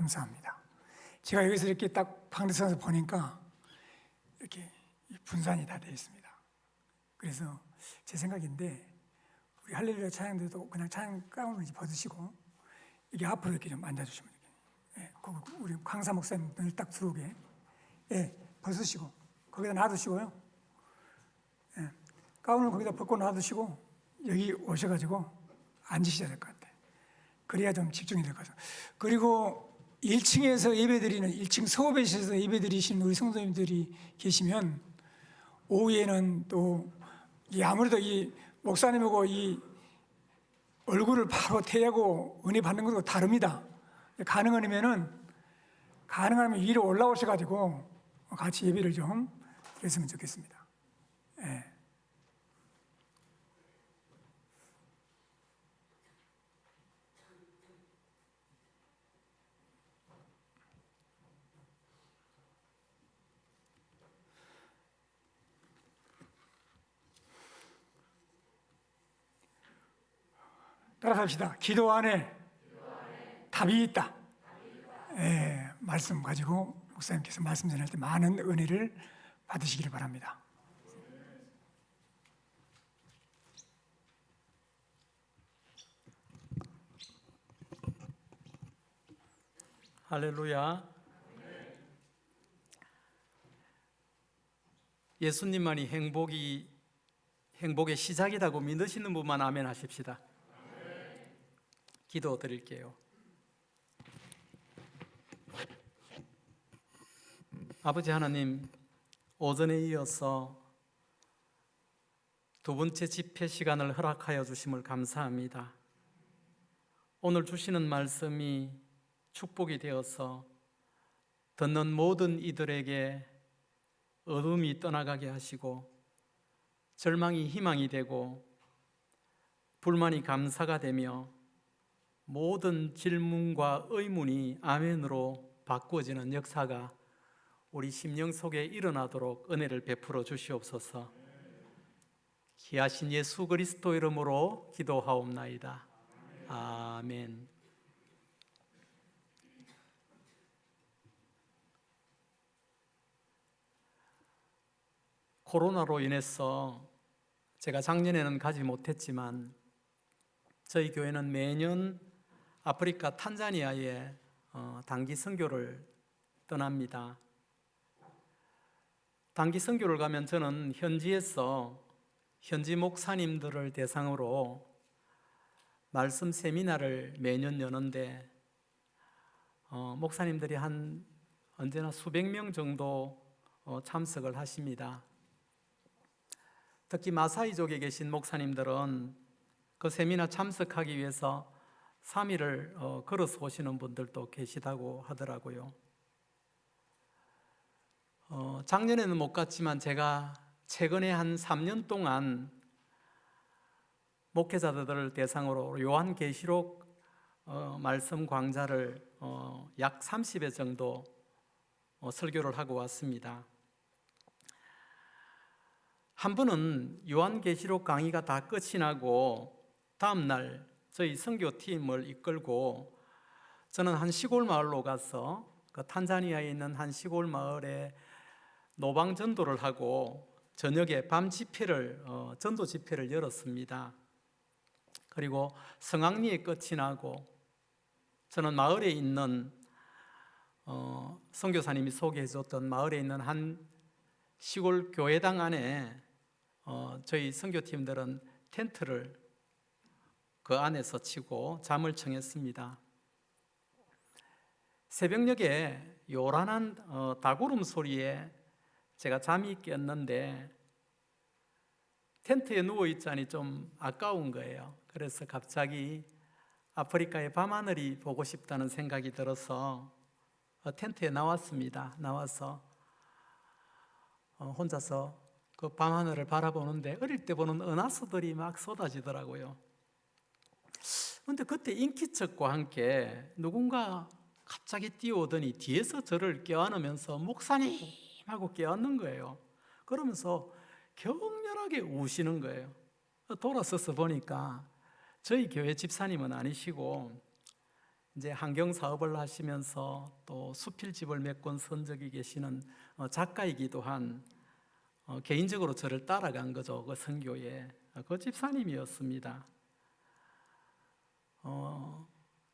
감사합니다. 제가 여기서 이렇게 딱 방대선에서 보니까 이렇게 분산이 다 되어 있습니다. 그래서 제 생각인데 우리 할렐루야 찬양들도 그냥 찬양 가운을 벗으시고 이게 앞으로 이렇게 좀 앉아주시면 돼요. 우리 강사 목사님 눈을 딱 들어오게 벗으시고 거기다 놔두시고요. 가운을 거기다 벗고 놔두시고 여기 오셔가지고 앉으셔야 될 것 같아요. 그래야 좀 집중이 될 것 같아요. 그리고 1층에서 예배드리는 1층 서업에서 예배드리시는 우리 성도님들이 계시면 오후에는 또 아무래도 이 목사님하고 이 얼굴을 바로 대하고 은혜 받는 것도 다릅니다. 가능하면 위로 올라오셔가지고 같이 예배를 좀 드렸으면 좋겠습니다. 따라합시다. 기도 안에 답이 있다. 말씀 가지고 목사님께서 말씀 전할 때 많은 은혜를 받으시기를 바랍니다. 할렐루야. 예수님만이 행복의 시작이라고 믿으시는 분만 아멘 하십시다. 기도 드릴게요. 아버지 하나님, 오전에 이어서 두 번째 집회 시간을 허락하여 주심을 감사합니다. 오늘 주시는 말씀이 축복이 되어서 듣는 모든 이들에게 어둠이 떠나가게 하시고 절망이 희망이 되고 불만이 감사가 되며 모든 질문과 의문이 아멘으로 바꾸어지는 역사가 우리 심령 속에 일어나도록 은혜를 베풀어 주시옵소서. 귀하신 예수 그리스도 이름으로 기도하옵나이다. 아멘. 코로나로 인해서 제가 작년에는 가지 못했지만 저희 교회는 매년 아프리카 탄자니아에 단기 선교를 떠납니다. 단기 선교를 가면 저는 현지에서 현지 목사님들을 대상으로 말씀 세미나를 매년 여는데 목사님들이 언제나 수백 명 정도 참석을 하십니다. 특히 마사이족에 계신 목사님들은 그 세미나 참석하기 위해서 3일을 걸어서 오시는 분들도 계시다고 하더라고요. 작년에는 못 갔지만 제가 최근에 한 3년 동안 목회자들을 대상으로 요한계시록 말씀 강좌를 약 30회 정도 설교를 하고 왔습니다. 한 번은 요한계시록 강의가 다 끝이 나고 다음 날 저희 선교팀을 이끌고 저는 한 시골 마을로 가서 그 탄자니아에 있는 한 시골 마을에 노방 전도를 하고 저녁에 밤 집회를 전도 집회를 열었습니다. 그리고 성황리에 끝이 나고 저는 마을에 있는 선교사님이 소개해 줬던 마을에 있는 한 시골 교회당 안에 저희 선교팀들은 텐트를 그 안에서 치고 잠을 청했습니다. 새벽녘에 요란한 닭울음 소리에 제가 잠이 깼는데 텐트에 누워있자니 좀 아까운 거예요. 그래서 갑자기 아프리카의 밤하늘이 보고 싶다는 생각이 들어서 텐트에 나왔습니다. 나와서 혼자서 그 밤하늘을 바라보는데 어릴 때 보는 은하수들이 막 쏟아지더라고요. 그런데 그때 인기척과 함께 누군가 갑자기 뛰어오더니 뒤에서 저를 껴안으면서 목사님 하고 껴안는 거예요. 그러면서 격렬하게 우시는 거예요. 돌아서서 보니까 저희 교회 집사님은 아니시고 이제 환경 사업을 하시면서 또 수필집을 몇 권 쓴 적이 계시는 작가이기도 한 개인적으로 저를 따라간 거죠. 그 선교에 그 집사님이었습니다.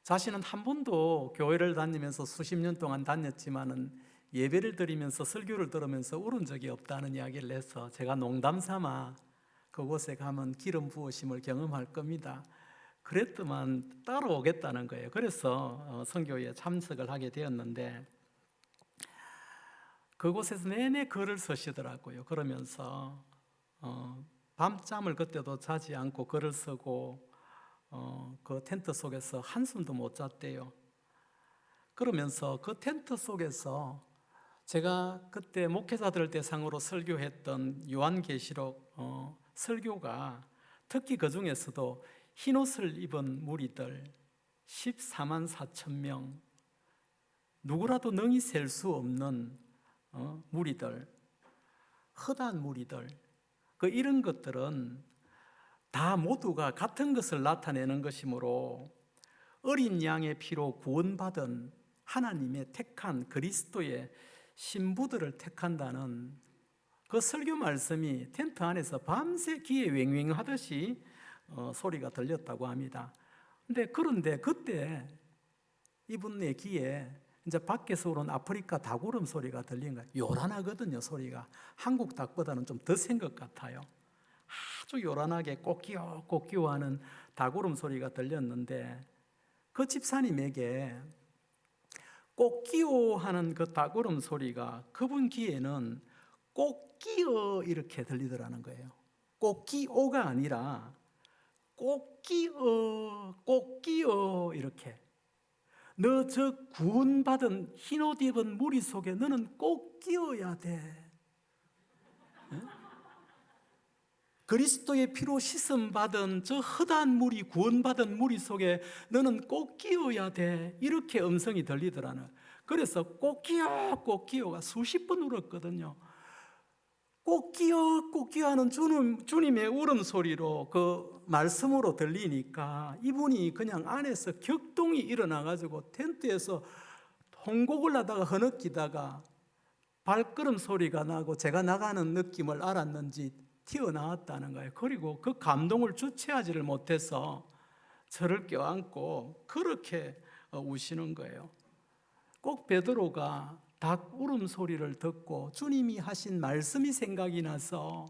자신은 한 번도 교회를 다니면서 수십 년 동안 다녔지만은 예배를 드리면서 설교를 들으면서 울은 적이 없다는 이야기를 해서 제가 농담 삼아 그곳에 가면 기름 부으심을 경험할 겁니다. 그랬더만 따라오겠다는 거예요. 그래서 선교에 참석을 하게 되었는데 그곳에서 내내 글을 쓰시더라고요. 그러면서 밤잠을 그때도 자지 않고 글을 쓰고 그 텐트 속에서 한숨도 못 잤대요. 그러면서 그 텐트 속에서 제가 그때 목회자들을 대상으로 설교했던 요한계시록 설교가 특히 그 중에서도 흰옷을 입은 무리들 14만 4천 명, 누구라도 능히 셀 수 없는 무리들, 허다한 무리들, 이런 것들은 다 모두가 같은 것을 나타내는 것이므로 어린 양의 피로 구원받은 하나님의 택한 그리스도의 신부들을 택한다는 그 설교 말씀이 텐트 안에서 밤새 귀에 왱왱하듯이 소리가 들렸다고 합니다. 그런데 그때 이분의 귀에 이제 밖에서 오는 아프리카 닭울음 소리가 들린 거예요. 요란하거든요, 소리가. 한국 닭보다는 좀 더 센 것 같아요. 아주 요란하게 꼬끼요 꼬끼요 하는 닭울음 소리가 들렸는데 그 집사님에게 꼬끼요 하는 그 닭울음 소리가 그분 귀에는 꼬끼요 이렇게 들리더라는 거예요. 꼬끼오가 아니라 꼬끼요 꼬끼요 이렇게. 너 저 구원받은 흰옷 입은 무리 속에 너는 꼭 끼어야 돼. 그리스도의 피로 씻음 받은 저 허다한 무리, 구원받은 무리 속에 너는 꼭 끼어야 돼. 이렇게 음성이 들리더라는. 그래서 꼭 끼어가 수십 번 울었거든요. 꼭 끼어 하는 주님의 울음소리로 그 말씀으로 들리니까 이분이 그냥 안에서 격동이 일어나가지고 텐트에서 통곡을 하다가 흐느끼다가 발걸음 소리가 나고 제가 나가는 느낌을 알았는지 튀어나왔다는 거예요. 그리고 그 감동을 주체하지를 못해서 저를 껴안고 그렇게 우시는 거예요. 꼭 베드로가 닭 울음소리를 듣고 주님이 하신 말씀이 생각이 나서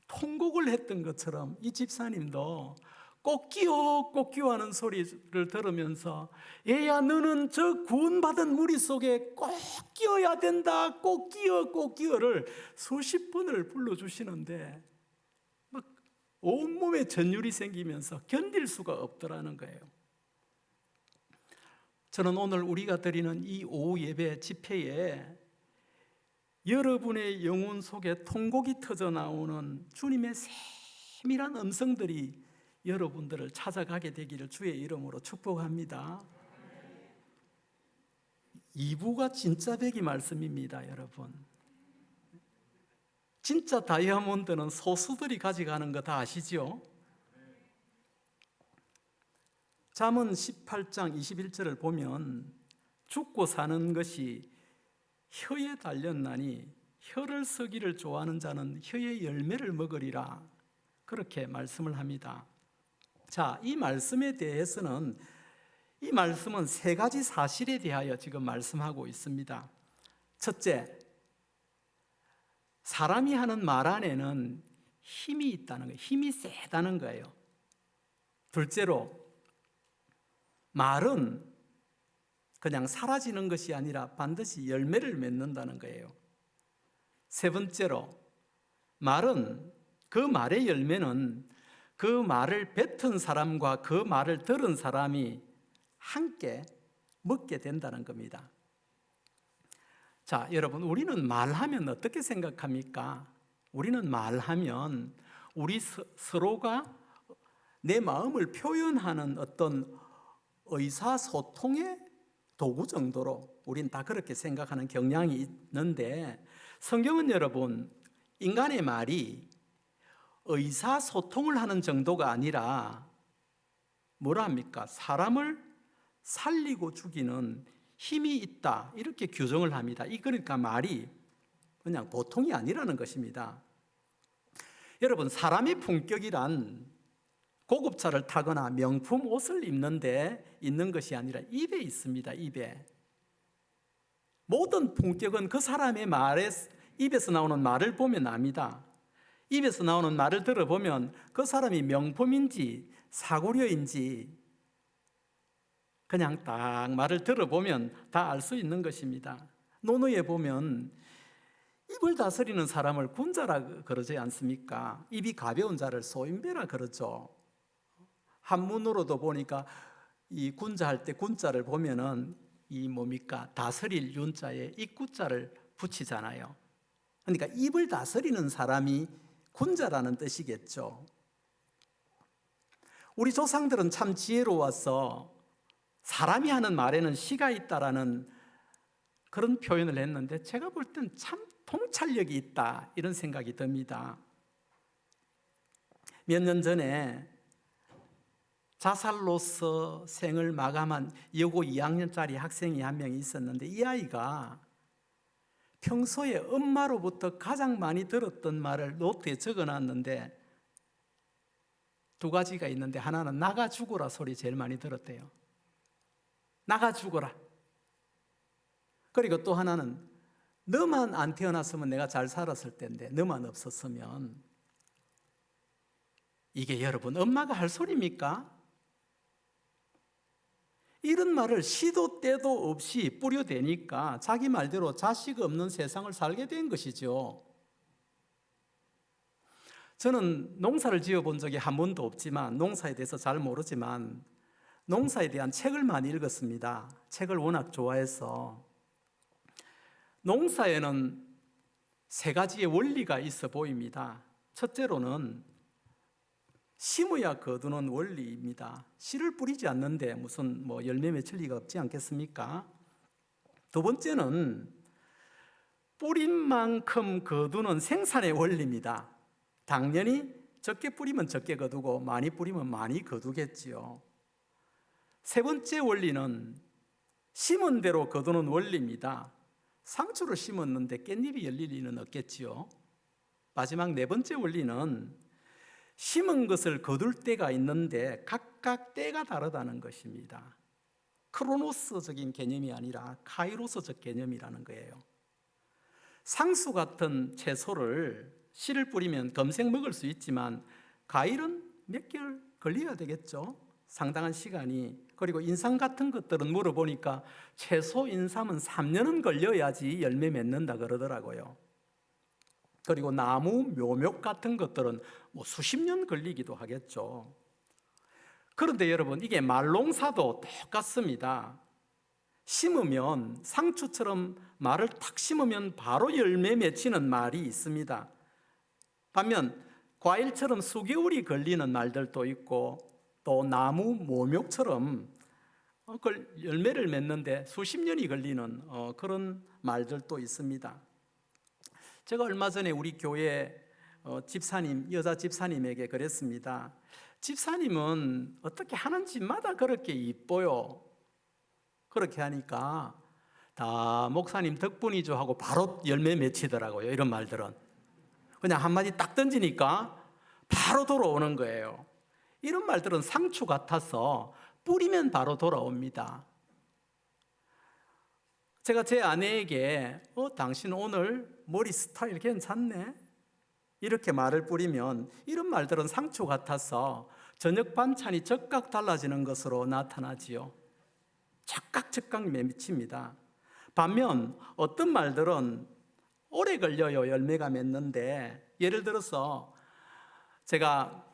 통곡을 했던 것처럼 이 집사님도 꼭 끼어 하는 소리를 들으면서 얘야 너는 저 구원받은 무리 속에 꼭 끼어야 된다. 꼭 끼어를 수십 번을 불러주시는데 막 온몸에 전율이 생기면서 견딜 수가 없더라는 거예요. 저는 오늘 우리가 드리는 이 오후 예배 집회에 여러분의 영혼 속에 통곡이 터져 나오는 주님의 세밀한 음성들이 여러분들을 찾아가게 되기를 주의 이름으로 축복합니다. 2부가 진짜 배기 말씀입니다, 여러분. 진짜 다이아몬드는 소수들이 가져가는 거 다 아시죠? 잠언 18장 21절을 보면 죽고 사는 것이 혀에 달렸나니 혀를 쓰기를 좋아하는 자는 혀의 열매를 먹으리라 그렇게 말씀을 합니다. 자, 이 말씀에 대해서는 이 말씀은 세 가지 사실에 대하여 지금 말씀하고 있습니다. 첫째, 사람이 하는 말 안에는 힘이 있다는 거예요. 힘이 세다는 거예요. 둘째로, 말은 그냥 사라지는 것이 아니라 반드시 열매를 맺는다는 거예요. 세 번째로, 말은 그 말의 열매는 그 말을 뱉은 사람과 그 말을 들은 사람이 함께 먹게 된다는 겁니다. 자, 여러분, 우리는 말하면 어떻게 생각합니까? 우리는 말하면 우리 서로가 내 마음을 표현하는 어떤 의사소통의 도구 정도로 우린 다 그렇게 생각하는 경향이 있는데 성경은 여러분, 인간의 말이 의사소통을 하는 정도가 아니라 뭐라 합니까? 사람을 살리고 죽이는 힘이 있다, 이렇게 규정을 합니다. 이 그러니까 말이 그냥 보통이 아니라는 것입니다. 여러분, 사람의 품격이란 고급차를 타거나 명품 옷을 입는데 있는 것이 아니라 입에 있습니다. 입에. 모든 품격은 그 사람의 말에, 입에서 나오는 말을 보면 압니다. 입에서 나오는 말을 들어보면 그 사람이 명품인지 사고려인지 그냥 딱 말을 들어보면 다 알 수 있는 것입니다. 논어에 보면 입을 다스리는 사람을 군자라 그러지 않습니까? 입이 가벼운 자를 소인배라 그러죠. 한문으로도 보니까 이 군자 할 때 군자를 보면은 이 뭡니까? 다스릴 윤자에 입구자를 붙이잖아요. 그러니까 입을 다스리는 사람이 군자라는 뜻이겠죠. 우리 조상들은 참 지혜로워서 사람이 하는 말에는 시가 있다라는 그런 표현을 했는데 제가 볼 땐 참 통찰력이 있다, 이런 생각이 듭니다. 몇 년 전에 자살로서 생을 마감한 여고 2학년짜리 학생이 한 명 있었는데 이 아이가 평소에 엄마로부터 가장 많이 들었던 말을 노트에 적어놨는데 두 가지가 있는데 하나는 나가 죽어라 소리 제일 많이 들었대요. 나가 죽어라. 그리고 또 하나는 너만 안 태어났으면 내가 잘 살았을 텐데 너만 없었으면. 이게 여러분 엄마가 할 소리입니까? 이런 말을 시도 때도 없이 뿌려대니까 자기 말대로 자식 없는 세상을 살게 된 것이죠. 저는 농사를 지어본 적이 한 번도 없지만 농사에 대해서 잘 모르지만 농사에 대한 책을 많이 읽었습니다. 책을 워낙 좋아해서. 농사에는 세 가지의 원리가 있어 보입니다. 첫째로는 심어야 거두는 원리입니다. 씨를 뿌리지 않는데 무슨 열매 맺힐 리가 없지 않겠습니까? 두 번째는 뿌린 만큼 거두는 생산의 원리입니다. 당연히 적게 뿌리면 적게 거두고 많이 뿌리면 많이 거두겠지요. 세 번째 원리는 심은 대로 거두는 원리입니다. 상추를 심었는데 깻잎이 열릴 리는 없겠지요. 마지막 네 번째 원리는 심은 것을 거둘 때가 있는데 각각 때가 다르다는 것입니다. 크로노스적인 개념이 아니라 카이로스적 개념이라는 거예요. 상수 같은 채소를 씨를 뿌리면 금생 먹을 수 있지만 과일은 몇 개월 걸려야 되겠죠. 상당한 시간이. 그리고 인삼 같은 것들은 물어보니까 최소 인삼은 3년은 걸려야지 열매 맺는다 그러더라고요. 그리고 나무, 묘목 같은 것들은 수십 년 걸리기도 하겠죠. 그런데 여러분, 이게 말농사도 똑같습니다. 심으면 상추처럼 말을 탁 심으면 바로 열매 맺히는 말이 있습니다. 반면 과일처럼 수개월이 걸리는 말들도 있고 또 나무, 묘목처럼 열매를 맺는데 수십 년이 걸리는 그런 말들도 있습니다. 제가 얼마 전에 우리 교회 집사님, 여자 집사님에게 그랬습니다. 집사님은 어떻게 하는 집마다 그렇게 이뻐요. 그렇게 하니까 다 목사님 덕분이죠 하고 바로 열매 맺히더라고요. 이런 말들은 그냥 한마디 딱 던지니까 바로 돌아오는 거예요. 이런 말들은 상추 같아서 뿌리면 바로 돌아옵니다. 제가 제 아내에게 당신 오늘 머리 스타일 괜찮네? 이렇게 말을 뿌리면 이런 말들은 상추 같아서 저녁 반찬이 적각 달라지는 것으로 나타나지요. 적각 맺힙니다. 반면 어떤 말들은 오래 걸려요. 열매가 맺는데 예를 들어서 제가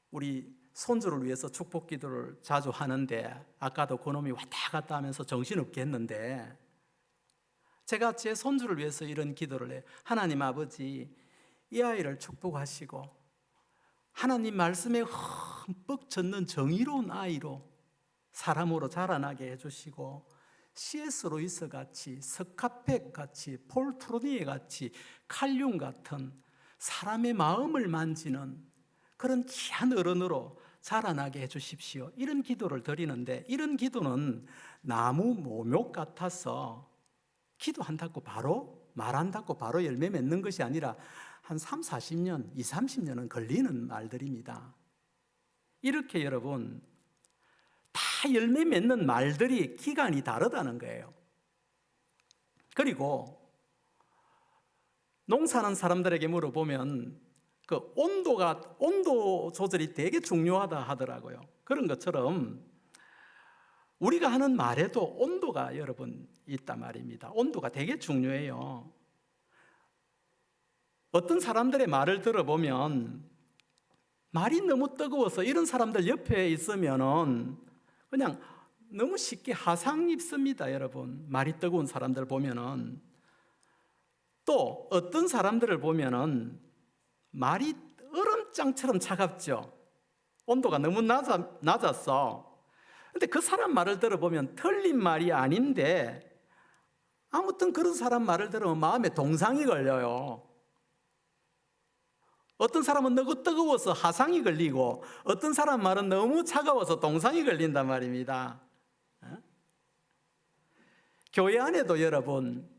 우리 손주를 위해서 축복 기도를 자주 하는데 아까도 그놈이 왔다 갔다 하면서 정신없게 했는데 제가 제 손주를 위해서 이런 기도를 해요. 하나님 아버지, 이 아이를 축복하시고 하나님 말씀에 흠뻑 젖는 정의로운 아이로 사람으로 자라나게 해주시고 C.S. 루이스 같이, 스카펙 같이, 폴 트루니에 같이 칼륨 같은 사람의 마음을 만지는 그런 귀한 어른으로 자라나게 해주십시오. 이런 기도를 드리는데, 이런 기도는 나무 모욕 같아서 기도한다고 바로 말한다고 바로 열매 맺는 것이 아니라 한 3, 40년, 20, 30년은 걸리는 말들입니다. 이렇게 여러분 다 열매 맺는 말들이 기간이 다르다는 거예요. 그리고 농사하는 사람들에게 물어보면 그 온도 조절이 되게 중요하다 하더라고요. 그런 것처럼 우리가 하는 말에도 온도가 여러분 있단 말입니다. 온도가 되게 중요해요. 어떤 사람들의 말을 들어보면 말이 너무 뜨거워서 이런 사람들 옆에 있으면은 그냥 너무 쉽게 하상 입습니다, 여러분. 말이 뜨거운 사람들 보면은. 또 어떤 사람들을 보면은 말이 얼음장처럼 차갑죠. 온도가 너무 낮았어. 근데 그 사람 말을 들어보면 틀린 말이 아닌데 아무튼 그런 사람 말을 들으면 마음에 동상이 걸려요. 어떤 사람은 너무 뜨거워서 하상이 걸리고 어떤 사람 말은 너무 차가워서 동상이 걸린단 말입니다. 교회 안에도 여러분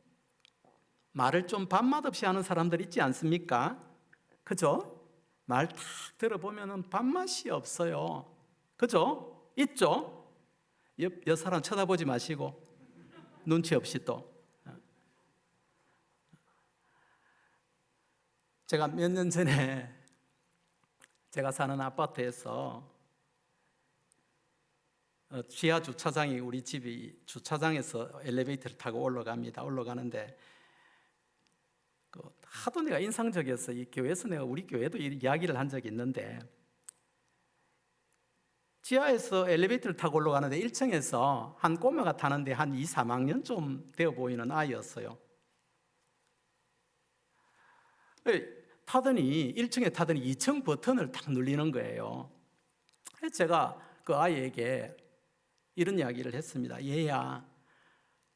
말을 좀 밥맛 없이 하는 사람들 있지 않습니까? 그죠? 말 탁 들어보면 밥맛이 없어요. 그죠? 있죠? 옆 사람 쳐다보지 마시고 눈치 없이 또. 제가 몇 년 전에 제가 사는 아파트에서 지하 주차장이 우리 집이 주차장에서 엘리베이터를 타고 올라갑니다. 올라가는데 하도 내가 인상적이어서 이 교회에서 내가 우리 교회도 이야기를 한 적이 있는데 지하에서 엘리베이터를 타고 올라가는데 1층에서 한 꼬마가 타는데 한 2, 3학년 좀 되어 보이는 아이였어요. 타더니 1층에 타더니 2층 버튼을 딱 눌리는 거예요. 제가 그 아이에게 이런 이야기를 했습니다. 얘야,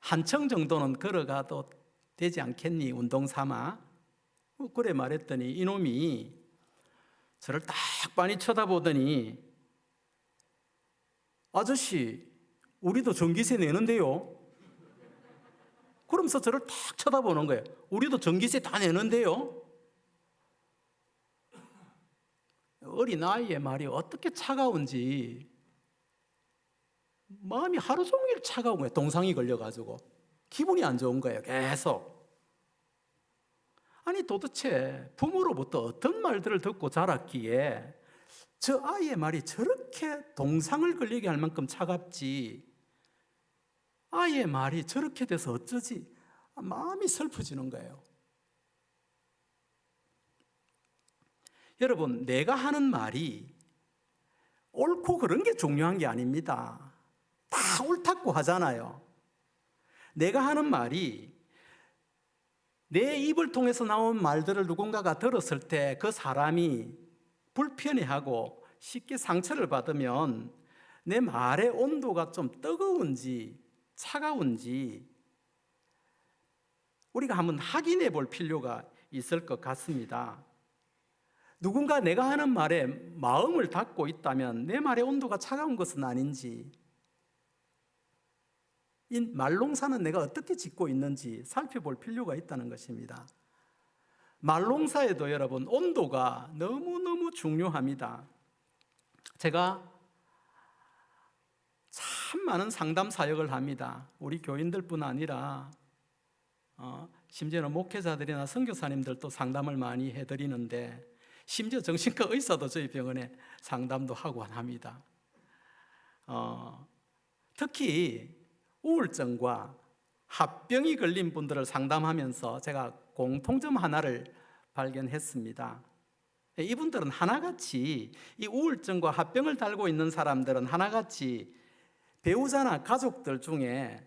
한 층 정도는 걸어가도 되지 않겠니? 운동 삼아. 그래 말했더니 이놈이 저를 딱 빤히 쳐다보더니 아저씨, 우리도 전기세 내는데요. 그러면서 저를 딱 쳐다보는 거예요. 우리도 전기세 다 내는데요. 어린아이의 말이 어떻게 차가운지 마음이 하루 종일 차가운 거예요. 동상이 걸려가지고 기분이 안 좋은 거예요. 계속. 아니 도대체 부모로부터 어떤 말들을 듣고 자랐기에 저 아이의 말이 저렇게 동상을 걸리게 할 만큼 차갑지, 아이의 말이 저렇게 돼서 어쩌지, 마음이 슬퍼지는 거예요. 여러분, 내가 하는 말이 옳고 그런 게 중요한 게 아닙니다. 다 옳다고 하잖아요. 내가 하는 말이 내 입을 통해서 나온 말들을 누군가가 들었을 때 그 사람이 불편해하고 쉽게 상처를 받으면 내 말의 온도가 좀 뜨거운지 차가운지 우리가 한번 확인해 볼 필요가 있을 것 같습니다. 누군가 내가 하는 말에 마음을 닫고 있다면 내 말의 온도가 차가운 것은 아닌지, 이 말농사는 내가 어떻게 짓고 있는지 살펴볼 필요가 있다는 것입니다. 말농사에도 여러분 온도가 너무너무 중요합니다. 제가 참 많은 상담 사역을 합니다. 우리 교인들뿐 아니라 심지어는 목회자들이나 선교사님들도 상담을 많이 해드리는데 심지어 정신과 의사도 저희 병원에 상담도 하고 합니다. 특히 우울증과 합병이 걸린 분들을 상담하면서 제가 공통점 하나를 발견했습니다. 이분들은 하나같이 이 우울증과 합병을 달고 있는 사람들은 하나같이 배우자나 가족들 중에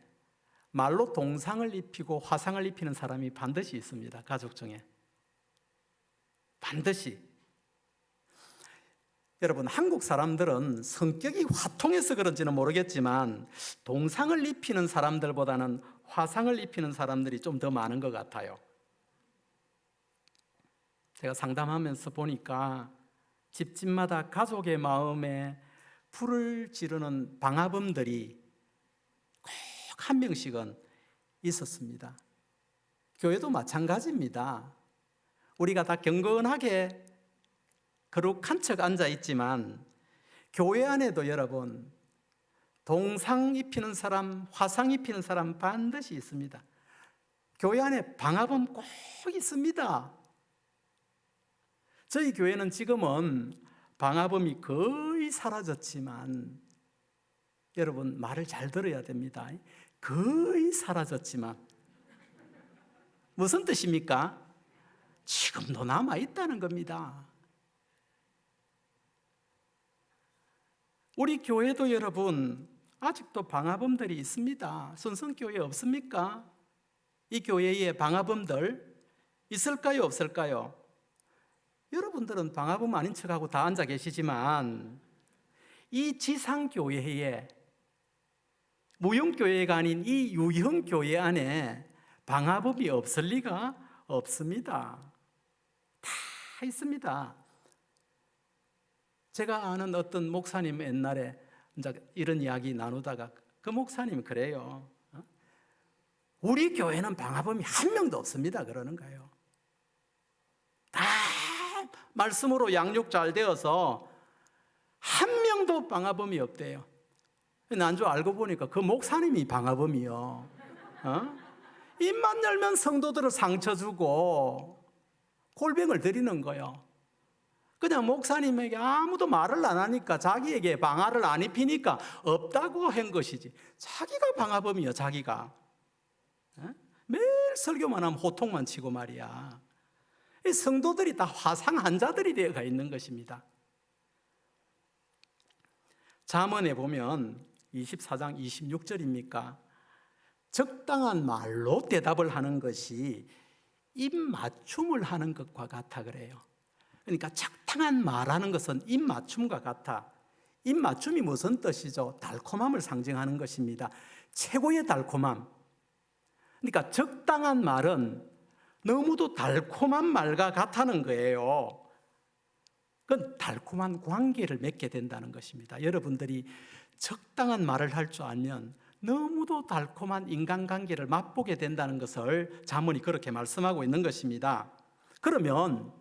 말로 동상을 입히고 화상을 입히는 사람이 반드시 있습니다. 가족 중에 반드시. 여러분, 한국 사람들은 성격이 화통해서 그런지는 모르겠지만 동상을 입히는 사람들보다는 화상을 입히는 사람들이 좀 더 많은 것 같아요. 제가 상담하면서 보니까 집집마다 가족의 마음에 불을 지르는 방화범들이 꼭 한 명씩은 있었습니다. 교회도 마찬가지입니다. 우리가 다 경건하게 거룩한 척 앉아 있지만 교회 안에도 여러분 동상 입히는 사람, 화상 입히는 사람 반드시 있습니다. 교회 안에 방화범 꼭 있습니다. 저희 교회는 지금은 방화범이 거의 사라졌지만 여러분 말을 잘 들어야 됩니다. 거의 사라졌지만 무슨 뜻입니까? 지금도 남아있다는 겁니다. 우리 교회도 여러분 아직도 방화범들이 있습니다. 순성교회 없습니까? 이 교회에 방화범들 있을까요? 없을까요? 여러분들은 방화범 아닌 척하고 다 앉아 계시지만 이 지상교회에 무형교회가 아닌 이 유형교회 안에 방화범이 없을 리가 없습니다. 다 있습니다. 제가 아는 어떤 목사님 옛날에 이제 이런 이야기 나누다가 그 목사님 그래요. 우리 교회는 방화범이 한 명도 없습니다. 그러는 거예요. 다 말씀으로 양육 잘 되어서 한 명도 방화범이 없대요. 난주 알고 보니까 그 목사님이 방화범이요. 입만 열면 성도들을 상처 주고 골병을 들이는 거예요. 그냥 목사님에게 아무도 말을 안 하니까 자기에게 방화를 안 입히니까 없다고 한 것이지 자기가 방화범이요. 자기가 매일 설교만 하면 호통만 치고 말이야. 이 성도들이 다 화상 환자들이 되어가 있는 것입니다. 잠언에 보면 24장 26절입니까? 적당한 말로 대답을 하는 것이 입맞춤을 하는 것과 같아 그래요. 그러니까 적당한 말하는 것은 입맞춤과 같아. 입맞춤이 무슨 뜻이죠? 달콤함을 상징하는 것입니다. 최고의 달콤함. 그러니까 적당한 말은 너무도 달콤한 말과 같다는 거예요. 그건 달콤한 관계를 맺게 된다는 것입니다. 여러분들이 적당한 말을 할 줄 알면 너무도 달콤한 인간관계를 맛보게 된다는 것을 잠언이 그렇게 말씀하고 있는 것입니다. 그러면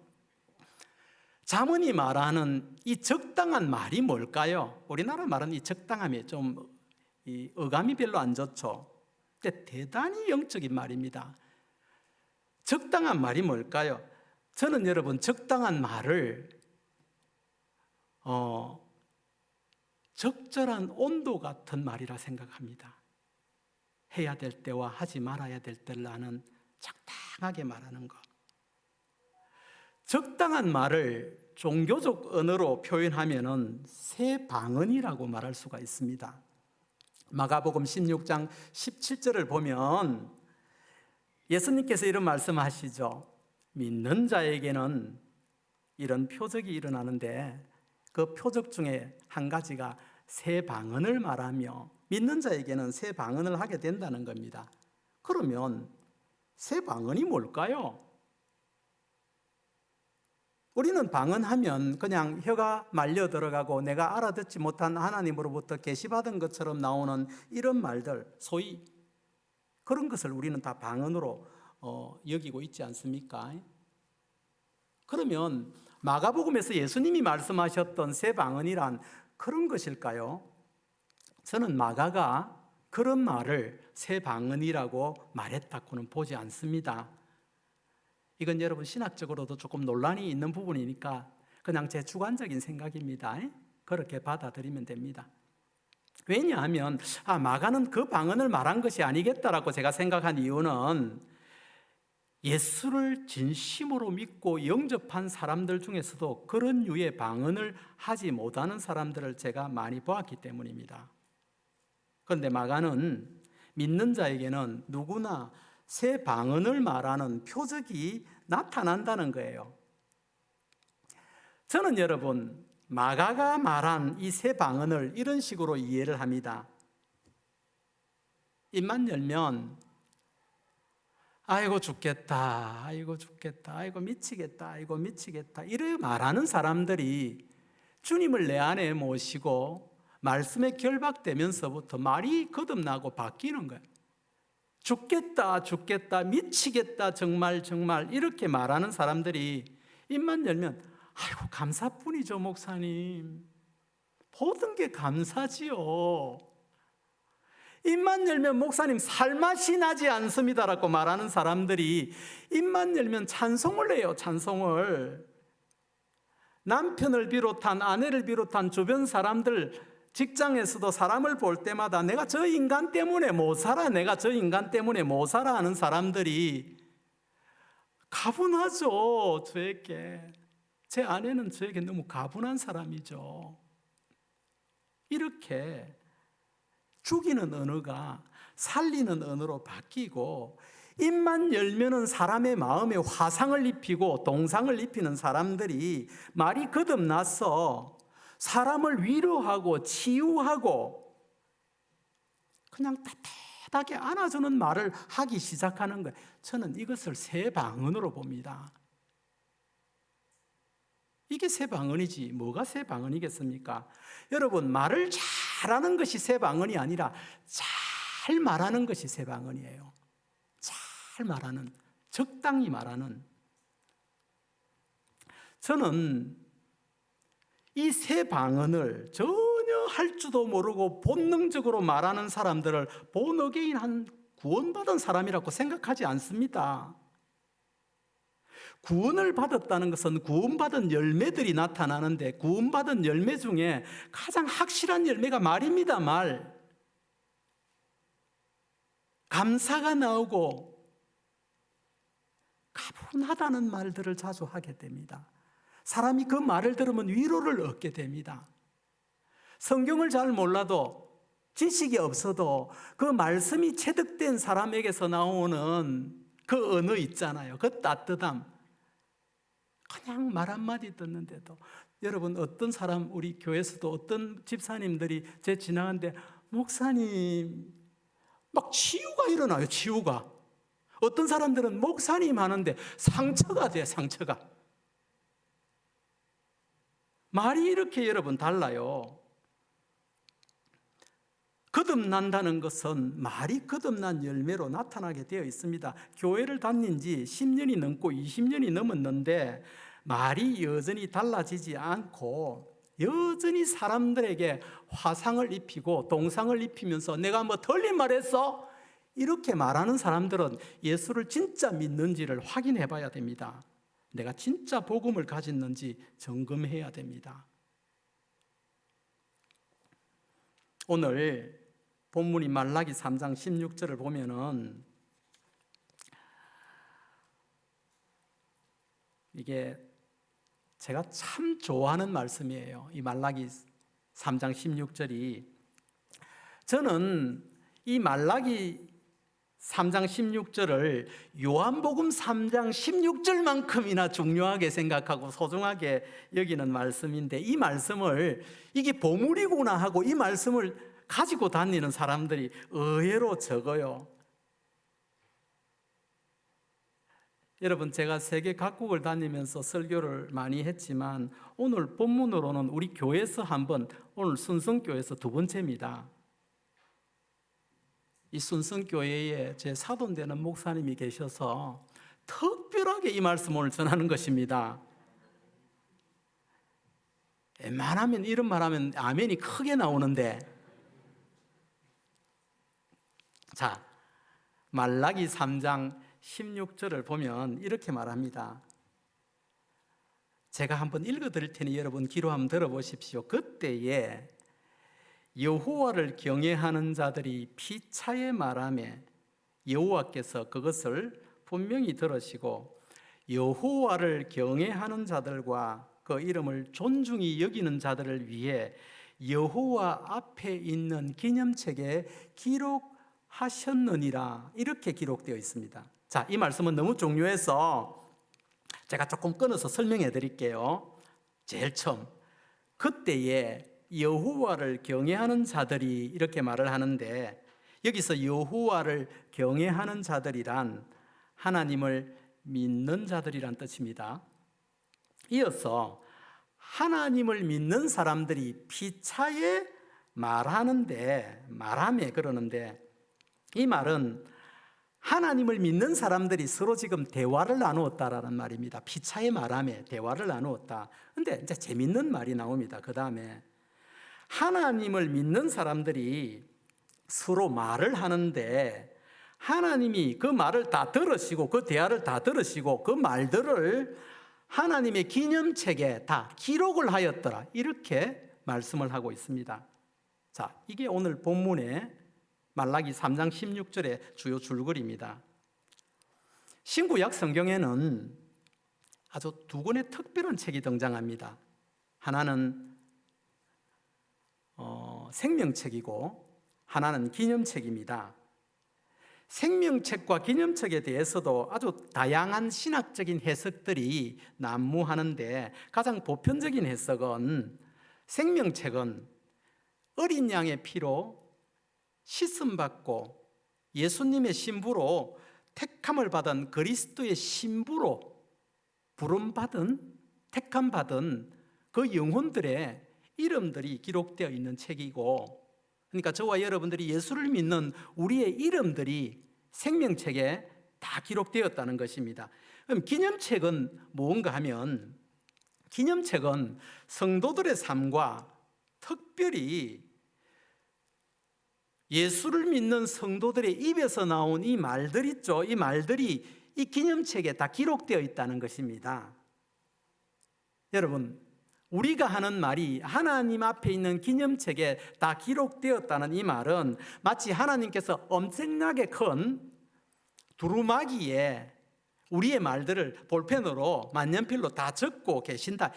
잠언이 말하는 이 적당한 말이 뭘까요? 우리나라 말은 이 적당함이 좀 이 어감이 별로 안 좋죠. 근데 대단히 영적인 말입니다. 적당한 말이 뭘까요? 저는 여러분 적당한 말을 적절한 온도 같은 말이라 생각합니다. 해야 될 때와 하지 말아야 될 때를 아는 적당하게 말하는 것. 적당한 말을 종교적 언어로 표현하면은 새 방언이라고 말할 수가 있습니다. 마가복음 16장 17절을 보면 예수님께서 이런 말씀하시죠. 믿는 자에게는 이런 표적이 일어나는데 그 표적 중에 한 가지가 새 방언을 말하며 믿는 자에게는 새 방언을 하게 된다는 겁니다. 그러면 새 방언이 뭘까요? 우리는 방언하면 그냥 혀가 말려 들어가고 내가 알아듣지 못한 하나님으로부터 계시받은 것처럼 나오는 이런 말들, 소위 그런 것을 우리는 다 방언으로 여기고 있지 않습니까? 그러면 마가복음에서 예수님이 말씀하셨던 새 방언이란 그런 것일까요? 저는 마가가 그런 말을 새 방언이라고 말했다고는 보지 않습니다. 이건 여러분 신학적으로도 조금 논란이 있는 부분이니까 그냥 제 주관적인 생각입니다. 그렇게 받아들이면 됩니다. 왜냐하면 마가는 그 방언을 말한 것이 아니겠다라고 제가 생각한 이유는 예수를 진심으로 믿고 영접한 사람들 중에서도 그런 유의 방언을 하지 못하는 사람들을 제가 많이 보았기 때문입니다. 그런데 마가는 믿는 자에게는 누구나 새 방언을 말하는 표적이 나타난다는 거예요. 저는 여러분 마가가 말한 이 새 방언을 이런 식으로 이해를 합니다. 입만 열면 아이고 죽겠다, 아이고 죽겠다, 아이고 미치겠다, 아이고 미치겠다 이렇게 말하는 사람들이 주님을 내 안에 모시고 말씀에 결박되면서부터 말이 거듭나고 바뀌는 거예요. 죽겠다, 죽겠다, 미치겠다, 정말 정말 이렇게 말하는 사람들이 입만 열면 아이고 감사뿐이죠 목사님. 모든 게 감사지요. 입만 열면 목사님 살맛이 나지 않습니다라고 말하는 사람들이 입만 열면 찬송을 해요. 찬송을. 남편을 비롯한 아내를 비롯한 주변 사람들, 직장에서도 사람을 볼 때마다 내가 저 인간 때문에 못 살아, 내가 저 인간 때문에 못 살아 하는 사람들이 가분하죠. 저에게. 제 아내는 저에게 너무 가분한 사람이죠. 이렇게 죽이는 언어가 살리는 언어로 바뀌고 입만 열면은 사람의 마음에 화상을 입히고 동상을 입히는 사람들이 말이 거듭나서 사람을 위로하고 치유하고 그냥 따뜻하게 안아주는 말을 하기 시작하는 거예요. 저는 이것을 새 방언으로 봅니다. 이게 새 방언이지 뭐가 새 방언이겠습니까? 여러분, 말을 잘하는 것이 새 방언이 아니라 잘 말하는 것이 새 방언이에요. 잘 말하는, 적당히 말하는. 저는 이 새 방언을 전혀 할 줄도 모르고 본능적으로 말하는 사람들을 본어게인 한 구원받은 사람이라고 생각하지 않습니다. 구원을 받았다는 것은 구원받은 열매들이 나타나는데 구원받은 열매 중에 가장 확실한 열매가 말입니다. 말. 감사가 나오고 가분하다는 말들을 자주 하게 됩니다. 사람이 그 말을 들으면 위로를 얻게 됩니다. 성경을 잘 몰라도 지식이 없어도 그 말씀이 체득된 사람에게서 나오는 그 언어 있잖아요. 그 따뜻함. 그냥 말 한마디 듣는데도 여러분 어떤 사람 우리 교회에서도 어떤 집사님들이 제 지나가는데 목사님 막 치유가 일어나요. 치유가. 어떤 사람들은 목사님 하는데 상처가 돼. 상처가. 말이 이렇게 여러분 달라요. 거듭난다는 것은 말이 거듭난 열매로 나타나게 되어 있습니다. 교회를 다닌 지 10년이 넘고 20년이 넘었는데 말이 여전히 달라지지 않고 여전히 사람들에게 화상을 입히고 동상을 입히면서 내가 뭐 틀린 말 했어? 이렇게 말하는 사람들은 예수를 진짜 믿는지를 확인해 봐야 됩니다. 내가 진짜 복음을 가졌는지 점검해야 됩니다. 오늘 본문이 말라기 3장 16절을 보면은 이게 제가 참 좋아하는 말씀이에요. 이 말라기 3장 16절이 저는 이 말라기 3장 16절을 요한복음 3장 16절만큼이나 중요하게 생각하고 소중하게 여기는 말씀인데 이 말씀을 이게 보물이구나 하고 이 말씀을 가지고 다니는 사람들이 의외로 적어요. 여러분, 제가 세계 각국을 다니면서 설교를 많이 했지만 오늘 본문으로는 우리 교회에서 한번, 오늘 순성교회에서 두 번째입니다. 이 순성교회에 제 사돈되는 목사님이 계셔서 특별하게 이 말씀을 오늘 전하는 것입니다. 웬만하면 이런 말하면 아멘이 크게 나오는데 자, 말라기 3장 16절을 보면 이렇게 말합니다. 제가 한번 읽어드릴 테니 여러분 귀로 한번 들어보십시오. 그때에 여호와를 경외하는 자들이 피차에 말하며 여호와께서 그것을 분명히 들으시고 여호와를 경외하는 자들과 그 이름을 존중히 여기는 자들을 위해 여호와 앞에 있는 기념책에 기록하셨느니라. 이렇게 기록되어 있습니다. 자, 이 말씀은 너무 중요해서 제가 조금 끊어서 설명해 드릴게요. 제일 처음, 그때에 여호와를 경외하는 자들이 이렇게 말을 하는데 여기서 여호와를 경외하는 자들이란 하나님을 믿는 자들이란 뜻입니다. 이어서 하나님을 믿는 사람들이 피차에 말하며 그러는데, 이 말은 하나님을 믿는 사람들이 서로 지금 대화를 나누었다라는 말입니다. 피차에 말하며 대화를 나누었다. 근데 이제 재밌는 말이 나옵니다. 그 다음에 하나님을 믿는 사람들이 서로 말을 하는데, 하나님이 그 말을 다 들으시고 그 대화를 다 들으시고 그 말들을 하나님의 기념책에 다 기록을 하였더라, 이렇게 말씀을 하고 있습니다. 자, 이게 오늘 본문의 말라기 3장 16절의 주요 줄거리입니다. 신구약 성경에는 아주 두 권의 특별한 책이 등장합니다. 하나는 생명책이고 하나는 기념책입니다. 생명책과 기념책에 대해서도 아주 다양한 신학적인 해석들이 난무하는데, 가장 보편적인 해석은 생명책은 어린 양의 피로 씻음받고 예수님의 신부로 택함을 받은 그리스도의 신부로 부름받은, 택함받은 그 영혼들의 이름들이 기록되어 있는 책이고, 그러니까 저와 여러분들이 예수를 믿는 우리의 이름들이 생명책에 다 기록되었다는 것입니다. 그럼 기념책은 뭔가 하면, 기념책은 성도들의 삶과 특별히 예수를 믿는 성도들의 입에서 나온 이 말들 있죠. 이 말들이 이 기념책에 다 기록되어 있다는 것입니다. 여러분, 우리가 하는 말이 하나님 앞에 있는 기념책에 다 기록되었다는 이 말은 마치 하나님께서 엄청나게 큰 두루마기에 우리의 말들을 볼펜으로 만년필로 다 적고 계신다,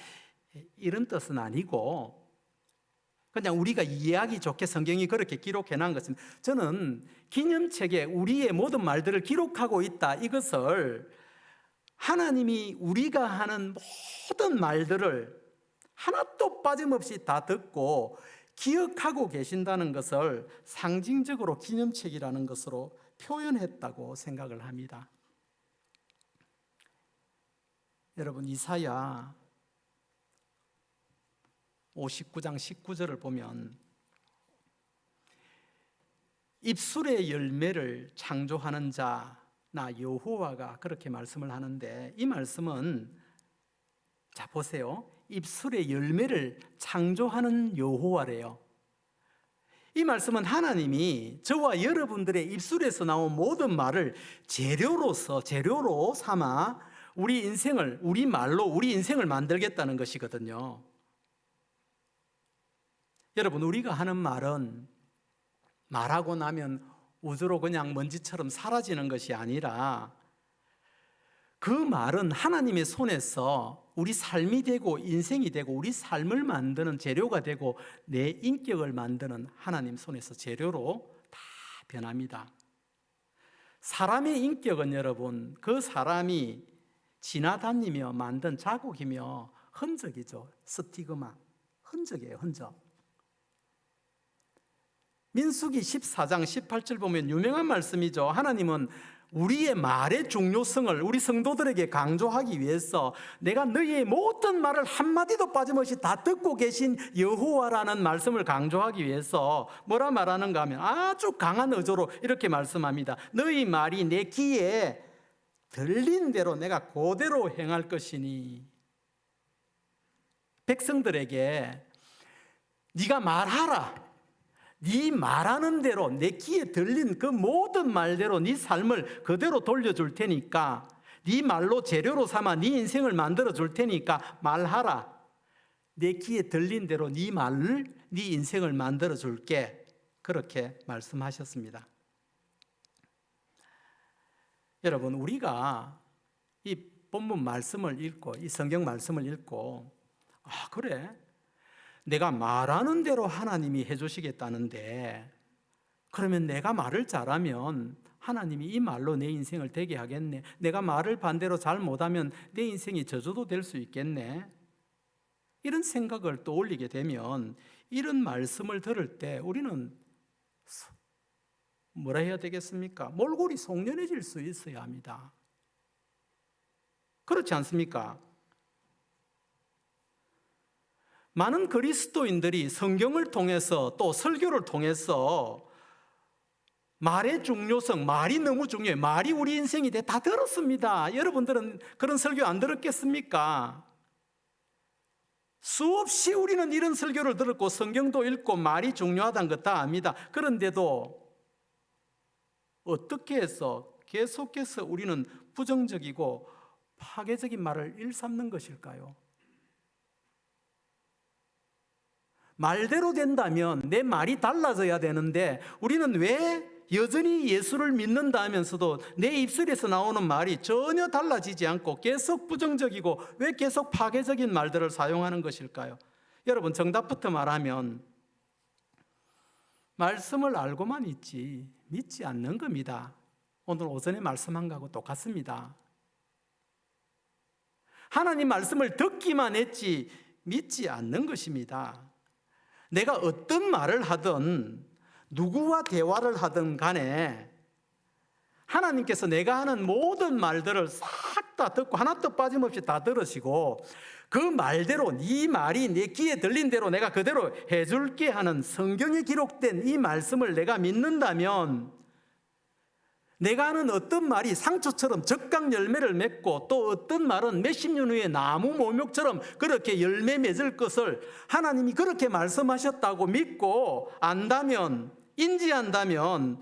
이런 뜻은 아니고, 그냥 우리가 이해하기 좋게 성경이 그렇게 기록해 놓은 것입니다. 저는 기념책에 우리의 모든 말들을 기록하고 있다, 이것을 하나님이 우리가 하는 모든 말들을 하나도 빠짐없이 다 듣고 기억하고 계신다는 것을 상징적으로 기념책이라는 것으로 표현했다고 생각을 합니다. 여러분, 이사야 59장 19절을 보면 입술의 열매를 창조하는 자 나 여호와가 그렇게 말씀을 하는데, 이 말씀은, 자 보세요, 입술의 열매를 창조하는 여호와래요. 이 말씀은 하나님이 저와 여러분들의 입술에서 나온 모든 말을 재료로 삼아 우리 인생을 만들겠다는 것이거든요. 여러분, 우리가 하는 말은 말하고 나면 우주로 그냥 먼지처럼 사라지는 것이 아니라, 그 말은 하나님의 손에서 우리 삶이 되고 인생이 되고 우리 삶을 만드는 재료가 되고 내 인격을 만드는 하나님 손에서 재료로 다 변합니다. 사람의 인격은 여러분, 그 사람이 지나다니며 만든 자국이며 흔적이죠. 스티그마, 흔적이에요, 흔적. 민수기 14장 18절 보면 유명한 말씀이죠. 하나님은 우리의 말의 중요성을 우리 성도들에게 강조하기 위해서 내가 너희의 모든 말을 한마디도 빠짐없이 다 듣고 계신 여호와라는 말씀을 강조하기 위해서 뭐라 말하는가 하면 아주 강한 어조로 이렇게 말씀합니다. 너희 말이 내 귀에 들린 대로 내가 그대로 행할 것이니, 백성들에게 네가 말하라, 네 말하는 대로 내 귀에 들린 그 모든 말대로 네 삶을 그대로 돌려줄 테니까, 네 말로 재료로 삼아 네 인생을 만들어 줄 테니까 말하라. 내 귀에 들린 대로 네 말을, 네 인생을 만들어 줄게, 그렇게 말씀하셨습니다. 여러분, 우리가 이 본문 말씀을 읽고 이 성경 말씀을 읽고, 아 그래, 내가 말하는 대로 하나님이 해주시겠다는데, 그러면 내가 말을 잘하면 하나님이 이 말로 내 인생을 되게 하겠네, 내가 말을 반대로 잘 못하면 내 인생이 저주도 될 수 있겠네, 이런 생각을 떠올리게 되면 이런 말씀을 들을 때 우리는 뭐라 해야 되겠습니까? 몰골이 속련해질 수 있어야 합니다. 그렇지 않습니까? 많은 그리스도인들이 성경을 통해서 또 설교를 통해서 말의 중요성, 말이 너무 중요해. 말이 우리 인생이 돼. 다 들었습니다. 여러분들은 그런 설교 안 들었겠습니까? 수없이 우리는 이런 설교를 들었고 성경도 읽고 말이 중요하다는 것 다 압니다. 그런데도 어떻게 해서 계속해서 우리는 부정적이고 파괴적인 말을 일삼는 것일까요? 말대로 된다면 내 말이 달라져야 되는데 우리는 왜 여전히 예수를 믿는다 하면서도 내 입술에서 나오는 말이 전혀 달라지지 않고 계속 부정적이고 왜 계속 파괴적인 말들을 사용하는 것일까요? 여러분, 정답부터 말하면 말씀을 알고만 있지 믿지 않는 겁니다. 오늘 오전에 말씀한 거하고 똑같습니다. 하나님 말씀을 듣기만 했지 믿지 않는 것입니다. 내가 어떤 말을 하든 누구와 대화를 하든 간에 하나님께서 내가 하는 모든 말들을 싹 다 듣고 하나도 빠짐없이 다 들으시고 그 말대로 네 말이 내 귀에 들린 대로 내가 그대로 해줄게 하는 성경에 기록된 이 말씀을 내가 믿는다면 내가 하는 어떤 말이 상처처럼 적강 열매를 맺고 또 어떤 말은 몇십 년 후에 나무 모욕처럼 그렇게 열매 맺을 것을 하나님이 그렇게 말씀하셨다고 믿고 안다면, 인지한다면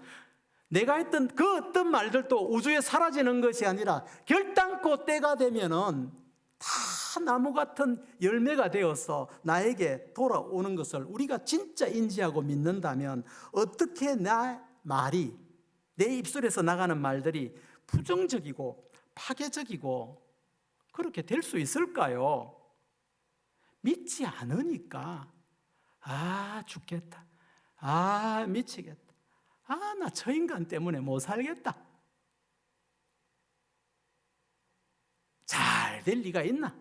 내가 했던 그 어떤 말들도 우주에 사라지는 것이 아니라 결단코 때가 되면은 다 나무 같은 열매가 되어서 나에게 돌아오는 것을 우리가 진짜 인지하고 믿는다면 어떻게 내 말이 내 입술에서 나가는 말들이 부정적이고 파괴적이고 그렇게 될 수 있을까요? 믿지 않으니까 죽겠다, 미치겠다, 나 저 인간 때문에 못 살겠다, 잘 될 리가 있나?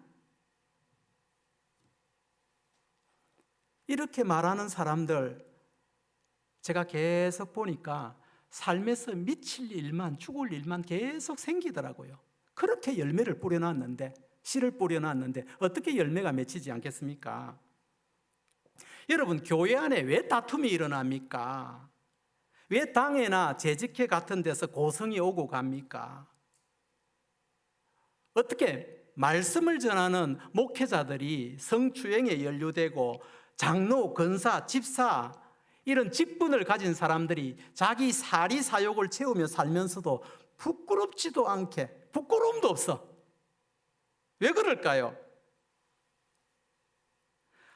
이렇게 말하는 사람들 제가 계속 보니까 삶에서 미칠 일만, 죽을 일만 계속 생기더라고요. 그렇게 열매를 뿌려놨는데, 씨를 뿌려놨는데 어떻게 열매가 맺히지 않겠습니까? 여러분, 교회 안에 왜 다툼이 일어납니까? 왜 당회나 재직회 같은 데서 고성이 오고 갑니까? 어떻게 말씀을 전하는 목회자들이 성추행에 연루되고 장로, 권사, 집사 이런 직분을 가진 사람들이 자기 사리 사욕을 채우며 살면서도 부끄럽지도 않게, 부끄러움도 없어. 왜 그럴까요?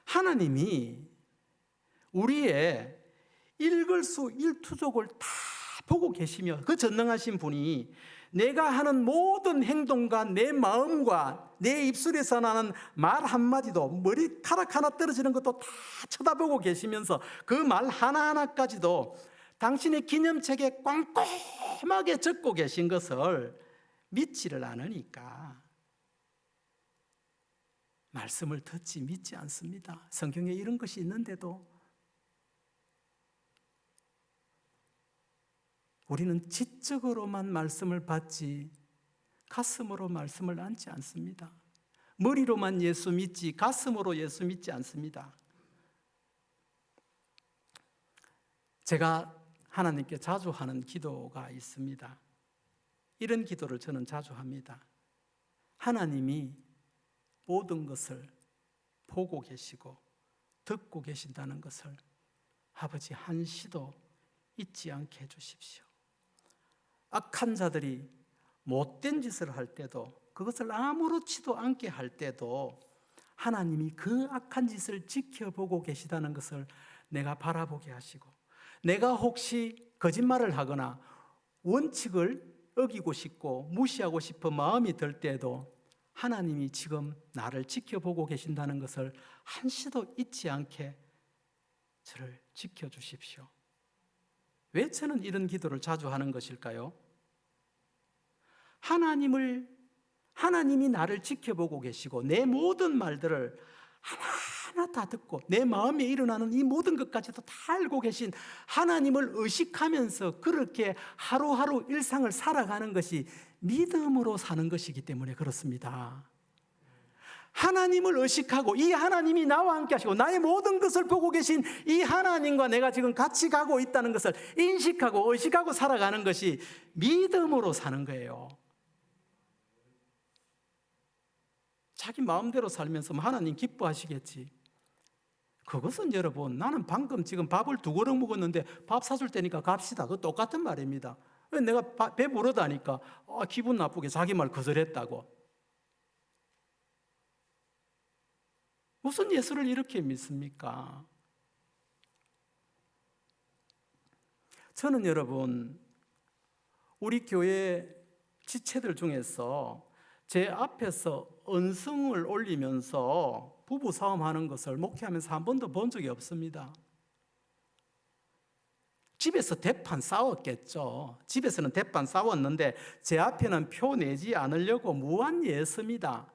하나님이 우리의 일거수일투족을 다 보고 계시며 그 전능하신 분이 내가 하는 모든 행동과 내 마음과 내 입술에서 나는 말 한마디도 머리카락 하나 떨어지는 것도 다 쳐다보고 계시면서 그 말 하나하나까지도 당신의 기념책에 꼼꼼하게 적고 계신 것을 믿지를 않으니까 말씀을 듣지 믿지 않습니다. 성경에 이런 것이 있는데도 우리는 지적으로만 말씀을 받지 가슴으로 말씀을 안지 않습니다. 머리로만 예수 믿지 가슴으로 예수 믿지 않습니다. 제가 하나님께 자주 하는 기도가 있습니다. 이런 기도를 저는 자주 합니다. 하나님이 모든 것을 보고 계시고 듣고 계신다는 것을 아버지 한시도 잊지 않게 해주십시오. 악한 자들이 못된 짓을 할 때도 그것을 아무렇지도 않게 할 때도 하나님이 그 악한 짓을 지켜보고 계시다는 것을 내가 바라보게 하시고 내가 혹시 거짓말을 하거나 원칙을 어기고 싶고 무시하고 싶은 마음이 들 때도 하나님이 지금 나를 지켜보고 계신다는 것을 한시도 잊지 않게 저를 지켜주십시오. 왜 저는 이런 기도를 자주 하는 것일까요? 하나님이 나를 지켜보고 계시고 내 모든 말들을 하나하나 다 듣고 내 마음에 일어나는 이 모든 것까지도 다 알고 계신 하나님을 의식하면서 그렇게 하루하루 일상을 살아가는 것이 믿음으로 사는 것이기 때문에 그렇습니다. 하나님을 의식하고 이 하나님이 나와 함께 하시고 나의 모든 것을 보고 계신 이 하나님과 내가 지금 같이 가고 있다는 것을 인식하고 의식하고 살아가는 것이 믿음으로 사는 거예요. 자기 마음대로 살면서 하나님 기뻐하시겠지. 그것은 여러분, 나는 방금 지금 밥을 2그릇 먹었는데 밥 사줄 테니까 갑시다. 그거 똑같은 말입니다. 내가 배부르다니까 기분 나쁘게 자기 말 거절했다고. 무슨 예수를 이렇게 믿습니까? 저는 여러분, 우리 교회 지체들 중에서 제 앞에서 언성을 올리면서 부부싸움 하는 것을 목회하면서 한 번도 본 적이 없습니다. 집에서 대판 싸웠겠죠. 집에서는 대판 싸웠는데 제 앞에는 표 내지 않으려고 무한예습니다.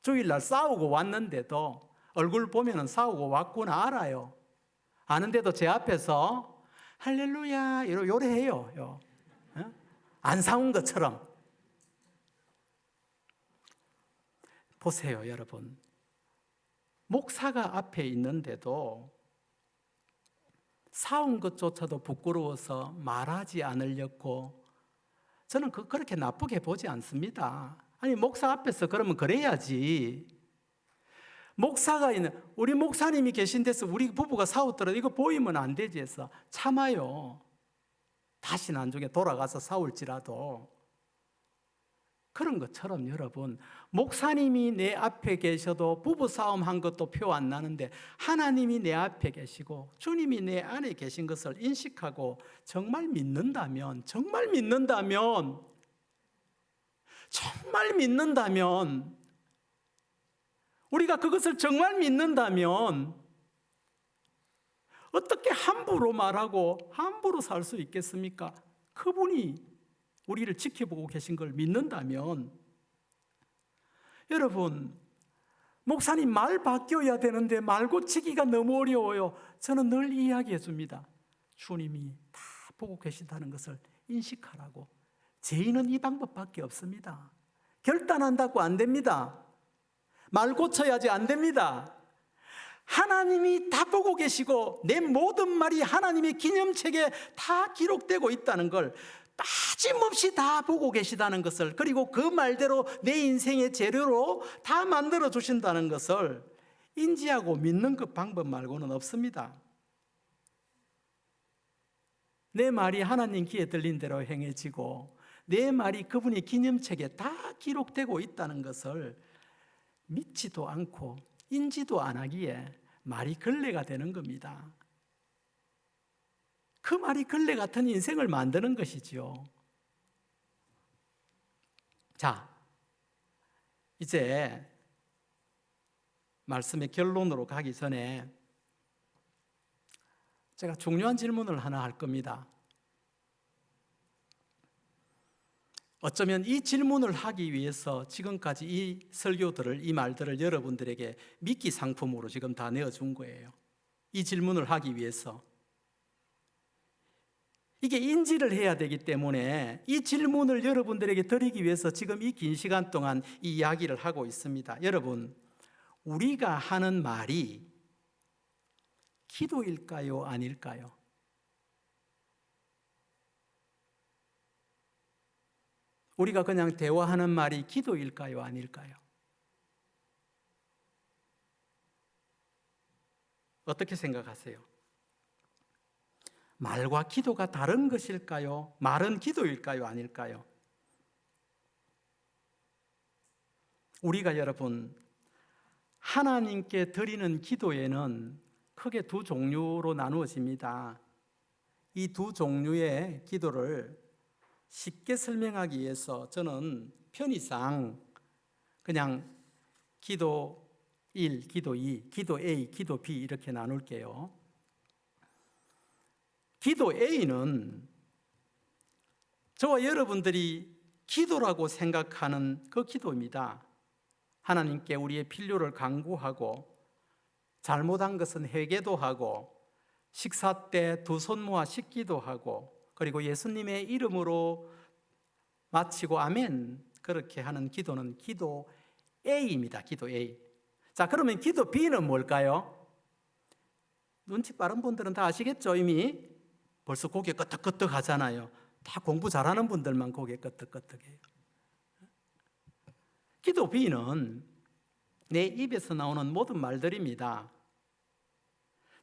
주일날 싸우고 왔는데도 얼굴 보면은 싸우고 왔구나 알아요. 아는데도 제 앞에서 할렐루야 요래해요. 안 싸운 것처럼. 보세요, 여러분. 목사가 앞에 있는데도 싸운 것조차도 부끄러워서 말하지 않으려고, 저는 그렇게 나쁘게 보지 않습니다. 아니, 목사 앞에서 그러면 그래야지. 목사가 있는, 우리 목사님이 계신 데서 우리 부부가 싸웠더라도 이거 보이면 안 되지 해서 참아요. 다시 나중에 돌아가서 싸울지라도. 그런 것처럼 여러분, 목사님이 내 앞에 계셔도 부부싸움 한 것도 표 안 나는데 하나님이 내 앞에 계시고 주님이 내 안에 계신 것을 인식하고 정말 믿는다면 우리가 그것을 정말 믿는다면 어떻게 함부로 말하고 함부로 살 수 있겠습니까? 그분이 우리를 지켜보고 계신 걸 믿는다면, 여러분, 목사님 말 바뀌어야 되는데 말 고치기가 너무 어려워요. 저는 늘 이야기해 줍니다. 주님이 다 보고 계신다는 것을 인식하라고. 죄인은 이 방법밖에 없습니다. 결단한다고 안 됩니다. 말 고쳐야지 안 됩니다. 하나님이 다 보고 계시고 내 모든 말이 하나님의 기념책에 다 기록되고 있다는 걸 빠짐없이 다 보고 계시다는 것을, 그리고 그 말대로 내 인생의 재료로 다 만들어 주신다는 것을 인지하고 믿는 그 방법 말고는 없습니다. 내 말이 하나님 귀에 들린 대로 행해지고 내 말이 그분의 기념책에 다 기록되고 있다는 것을 믿지도 않고 인지도 안 하기에 말이 걸레가 되는 겁니다. 그 말이 걸레 같은 인생을 만드는 것이지요. 자, 이제 말씀의 결론으로 가기 전에 제가 중요한 질문을 하나 할 겁니다. 어쩌면 이 질문을 하기 위해서 지금까지 이 설교들을, 이 말들을 여러분들에게 미끼 상품으로 지금 다 내어준 거예요. 이 질문을 하기 위해서. 이게 인지를 해야 되기 때문에 이 질문을 여러분들에게 드리기 위해서 지금 이 긴 시간 동안 이 이야기를 하고 있습니다. 여러분, 우리가 하는 말이 기도일까요? 아닐까요? 우리가 그냥 대화하는 말이 기도일까요? 아닐까요? 어떻게 생각하세요? 말과 기도가 다른 것일까요? 말은 기도일까요? 아닐까요? 우리가 여러분, 하나님께 드리는 기도에는 크게 2 종류로 나누어집니다. 이 2 종류의 기도를 쉽게 설명하기 위해서 저는 편의상 그냥 기도 1, 기도 2, 기도 A, 기도 B 이렇게 나눌게요. 기도 A는 저와 여러분들이 기도라고 생각하는 그 기도입니다. 하나님께 우리의 필요를 간구하고 잘못한 것은 회개도 하고 식사 때 두 손 모아 씻기도 하고 그리고 예수님의 이름으로 마치고 아멘 그렇게 하는 기도는 기도 A입니다. 기도 A. 자, 그러면 기도 B는 뭘까요? 눈치 빠른 분들은 다 아시겠죠? 이미 벌써 고개 끄덕끄덕 하잖아요. 다 공부 잘하는 분들만 고개 끄덕끄덕해요. 기도 B는 내 입에서 나오는 모든 말들입니다.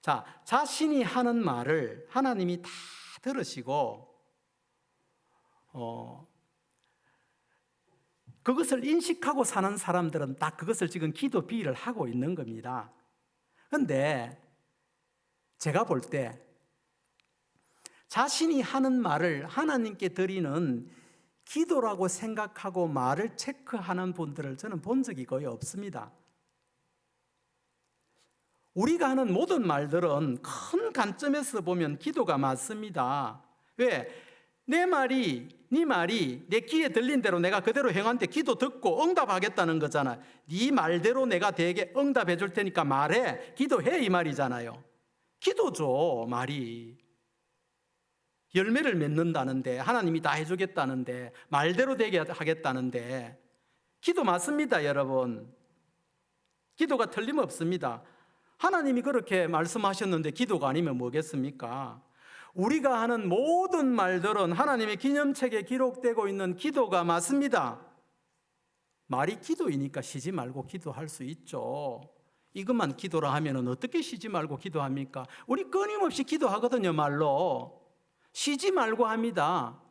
자, 자신이 하는 말을 하나님이 다 들으시고 그것을 인식하고 사는 사람들은 다 그것을 지금 기도 B를 하고 있는 겁니다. 그런데 제가 볼 때 자신이 하는 말을 하나님께 드리는 기도라고 생각하고 말을 체크하는 분들을 저는 본 적이 거의 없습니다. 우리가 하는 모든 말들은 큰 관점에서 보면 기도가 맞습니다. 왜? 내 말이, 네 말이 내 귀에 들린 대로 내가 그대로 행한데 기도 듣고 응답하겠다는 거잖아. 네 말대로 내가 되게 응답해 줄 테니까 말해, 기도해 이 말이잖아요. 기도죠, 말이. 열매를 맺는다는데 하나님이 다 해주겠다는데 말대로 되게 하겠다는데 기도 맞습니다, 여러분. 기도가 틀림없습니다. 하나님이 그렇게 말씀하셨는데 기도가 아니면 뭐겠습니까? 우리가 하는 모든 말들은 하나님의 기념책에 기록되고 있는 기도가 맞습니다. 말이 기도이니까 쉬지 말고 기도할 수 있죠. 이것만 기도라 하면 어떻게 쉬지 말고 기도합니까? 우리 끊임없이 기도하거든요, 말로. 쉬지 말고 합니다.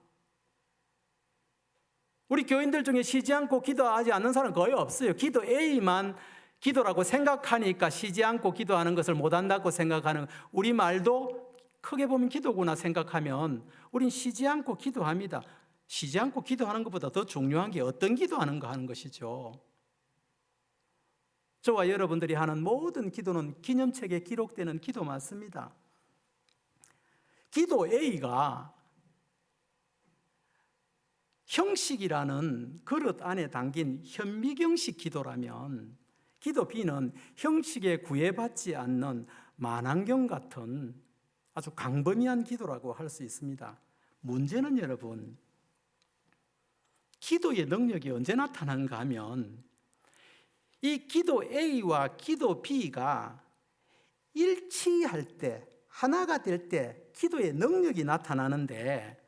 우리 교인들 중에 쉬지 않고 기도하지 않는 사람 거의 없어요. 기도 A만 기도라고 생각하니까 쉬지 않고 기도하는 것을 못한다고 생각하는 우리 말도 크게 보면 기도구나 생각하면 우린 쉬지 않고 기도합니다. 쉬지 않고 기도하는 것보다 더 중요한 게 어떤 기도하는가 하는 것이죠. 저와 여러분들이 하는 모든 기도는 기념책에 기록되는 기도 맞습니다. 기도 A가 형식이라는 그릇 안에 담긴 현미경식 기도라면 기도 B는 형식에 구애받지 않는 만안경 같은 아주 광범위한 기도라고 할 수 있습니다. 문제는 여러분, 기도의 능력이 언제 나타나는가 하면 이 기도 A와 기도 B가 일치할 때, 하나가 될 때 기도의 능력이 나타나는데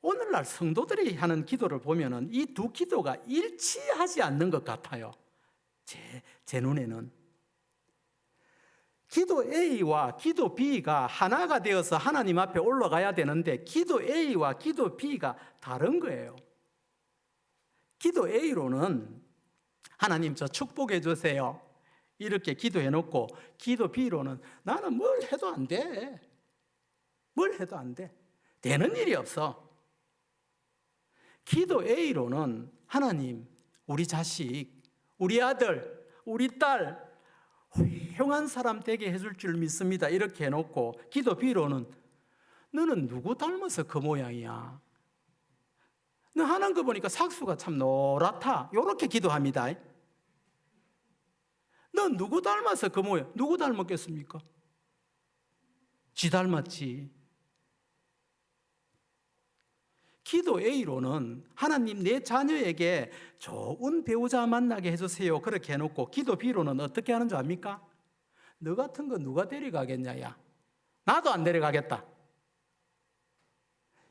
오늘날 성도들이 하는 기도를 보면 이 두 기도가 일치하지 않는 것 같아요. 제 눈에는. 기도 A와 기도 B가 하나가 되어서 하나님 앞에 올라가야 되는데 기도 A와 기도 B가 다른 거예요. 기도 A로는 하나님 저 축복해 주세요 이렇게 기도해 놓고 기도 B로는 나는 뭘 해도 안 돼. 뭘 해도 안 돼. 되는 일이 없어. 기도 A로는 하나님 우리 자식, 우리 아들, 우리 딸 훌륭한 사람 되게 해줄 줄 믿습니다 이렇게 해놓고 기도 B로는 너는 누구 닮아서 그 모양이야. 너 하는 거 보니까 삭수가 참 노랗다 이렇게 기도합니다. 넌 누구 닮아서 그 모양. 누구 닮았겠습니까? 지 닮았지. 기도 A로는 하나님 내 자녀에게 좋은 배우자 만나게 해주세요 그렇게 해놓고 기도 B로는 어떻게 하는 줄 압니까? 너 같은 거 누가 데려가겠냐 야. 나도 안 데려가겠다.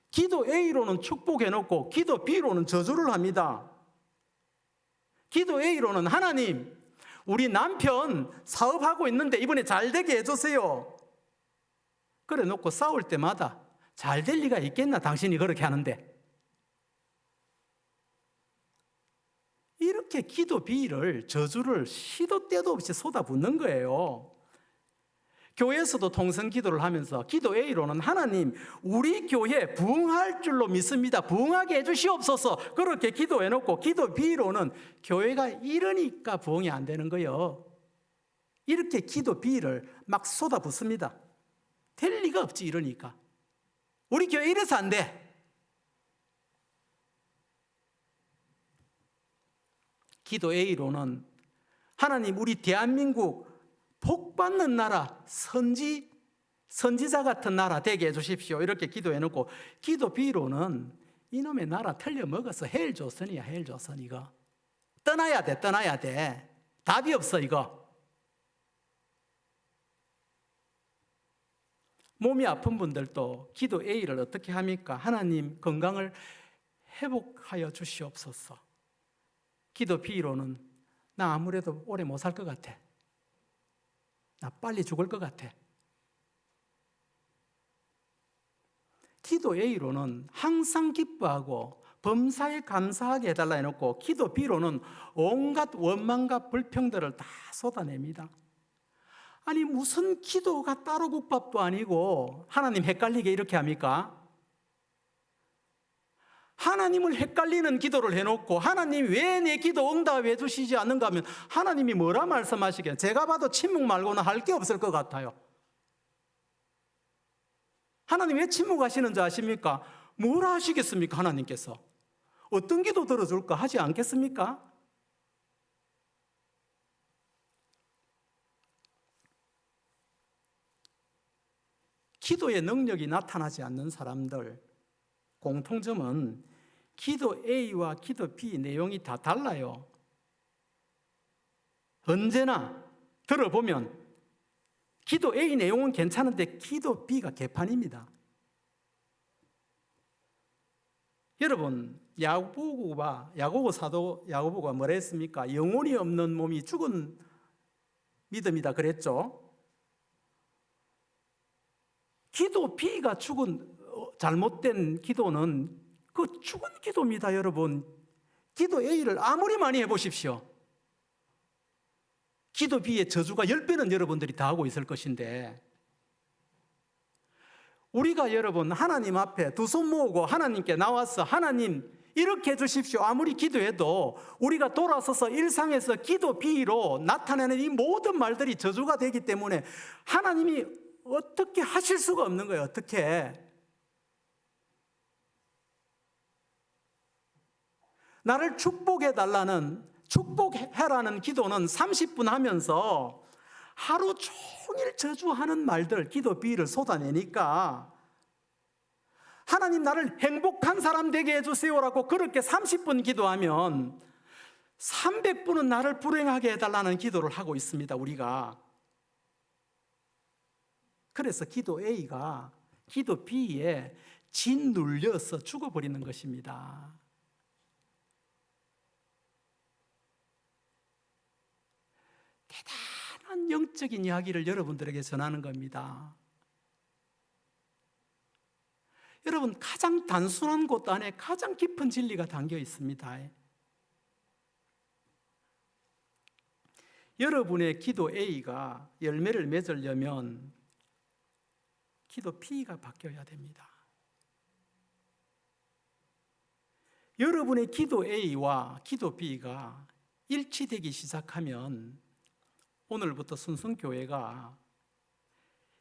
기도 A로는 축복해놓고 기도 B로는 저주를 합니다. 기도 A로는 하나님 우리 남편 사업하고 있는데 이번에 잘 되게 해주세요 그래 놓고 싸울 때마다 잘 될 리가 있겠나 당신이 그렇게 하는데. 이렇게 기도 B를 저주를 시도 때도 없이 쏟아붓는 거예요. 교회에서도 통성 기도를 하면서 기도 A로는 하나님 우리 교회 부흥할 줄로 믿습니다 부흥하게 해주시옵소서 그렇게 기도해놓고 기도 B로는 교회가 이러니까 부흥이 안 되는 거예요. 이렇게 기도 B를 막 쏟아붓습니다. 될 리가 없지 이러니까. 우리 교회 이래서 안 돼. 기도 A로는 하나님 우리 대한민국 복 받는 나라, 선지자 같은 나라 되게 해주십시오. 이렇게 기도해놓고 기도 B로는 이놈의 나라 틀려먹어서 헬조선이야, 헬조선. 이거 떠나야 돼, 떠나야 돼. 답이 없어. 이거 몸이 아픈 분들도 기도 A를 어떻게 합니까? 하나님 건강을 회복하여 주시옵소서. 기도 B로는 나 아무래도 오래 못 살 것 같아. 나 빨리 죽을 것 같아. 기도 A로는 항상 기뻐하고 범사에 감사하게 해달라 해놓고 기도 B로는 온갖 원망과 불평들을 다 쏟아냅니다. 아니 무슨 기도가 따로 국밥도 아니고 하나님 헷갈리게 이렇게 합니까? 하나님을 헷갈리는 기도를 해놓고 하나님 왜 내 기도 응답해 주시지 않는가 하면 하나님이 뭐라 말씀하시겠어요? 제가 봐도 침묵 말고는 할 게 없을 것 같아요. 하나님 왜 침묵하시는 줄 아십니까? 뭘 하시겠습니까? 하나님께서 어떤 기도 들어줄까 하지 않겠습니까? 기도의 능력이 나타나지 않는 사람들 공통점은 기도 A와 기도 B 내용이 다 달라요. 언제나 들어보면 기도 A 내용은 괜찮은데 기도 B가 개판입니다. 여러분 야고보 사도 야고보가 뭐라 했습니까? 영혼이 없는 몸이 죽은 믿음이다 그랬죠. 기도 B가 죽은 잘못된 기도는 그 죽은 기도입니다. 여러분 기도 A를 아무리 많이 해보십시오. 기도 B의 저주가 10배는 여러분들이 다 하고 있을 것인데 우리가 여러분 하나님 앞에 두 손 모으고 하나님께 나와서 하나님 이렇게 해주십시오 아무리 기도해도 우리가 돌아서서 일상에서 기도 B로 나타내는 이 모든 말들이 저주가 되기 때문에 하나님이 어떻게 하실 수가 없는 거예요. 어떻게 나를 축복해라는 기도는 30분 하면서 하루 종일 저주하는 말들 기도 B를 쏟아내니까 하나님 나를 행복한 사람 되게 해주세요라고 그렇게 30분 기도하면 300분은 나를 불행하게 해달라는 기도를 하고 있습니다. 우리가 그래서 기도 A가 기도 B에 짓눌려서 죽어버리는 것입니다. 대단한 영적인 이야기를 여러분들에게 전하는 겁니다. 여러분 가장 단순한 곳 안에 가장 깊은 진리가 담겨 있습니다. 여러분의 기도 A가 열매를 맺으려면 기도 B가 바뀌어야 됩니다. 여러분의 기도 A와 기도 B가 일치되기 시작하면 오늘부터 순순교회가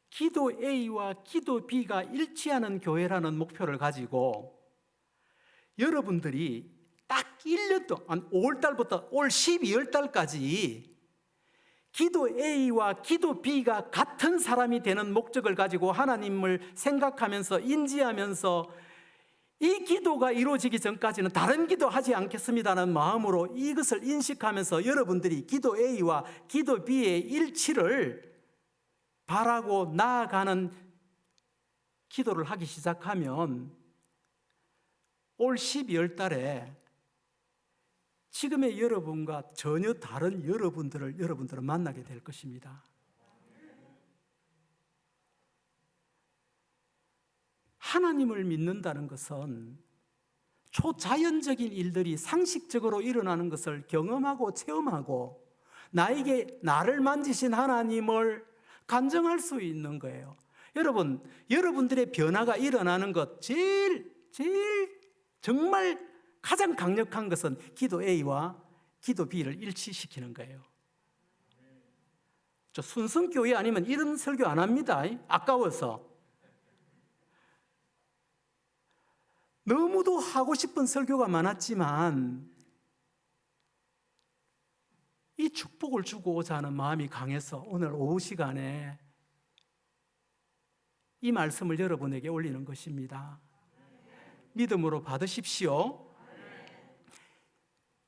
기도 A와 기도 B가 일치하는 교회라는 목표를 가지고 여러분들이 딱 1년 동안 5월달부터 올 12월달까지 기도 A와 기도 B가 같은 사람이 되는 목적을 가지고 하나님을 생각하면서 인지하면서 이 기도가 이루어지기 전까지는 다른 기도하지 않겠습니다는 마음으로 이것을 인식하면서 여러분들이 기도 A와 기도 B의 일치를 바라고 나아가는 기도를 하기 시작하면 올 12월 달에 지금의 여러분과 전혀 다른 여러분들을 만나게 될 것입니다. 하나님을 믿는다는 것은 초자연적인 일들이 상식적으로 일어나는 것을 경험하고 체험하고 나를 만지신 하나님을 간증할 수 있는 거예요. 여러분, 여러분들의 변화가 일어나는 것 제일 정말 가장 강력한 것은 기도 A와 기도 B를 일치시키는 거예요. 저 순순교회 아니면 이런 설교 안 합니다. 아까워서. 너무도 하고 싶은 설교가 많았지만 이 축복을 주고자 하는 마음이 강해서 오늘 오후 시간에 이 말씀을 여러분에게 올리는 것입니다. 믿음으로 받으십시오.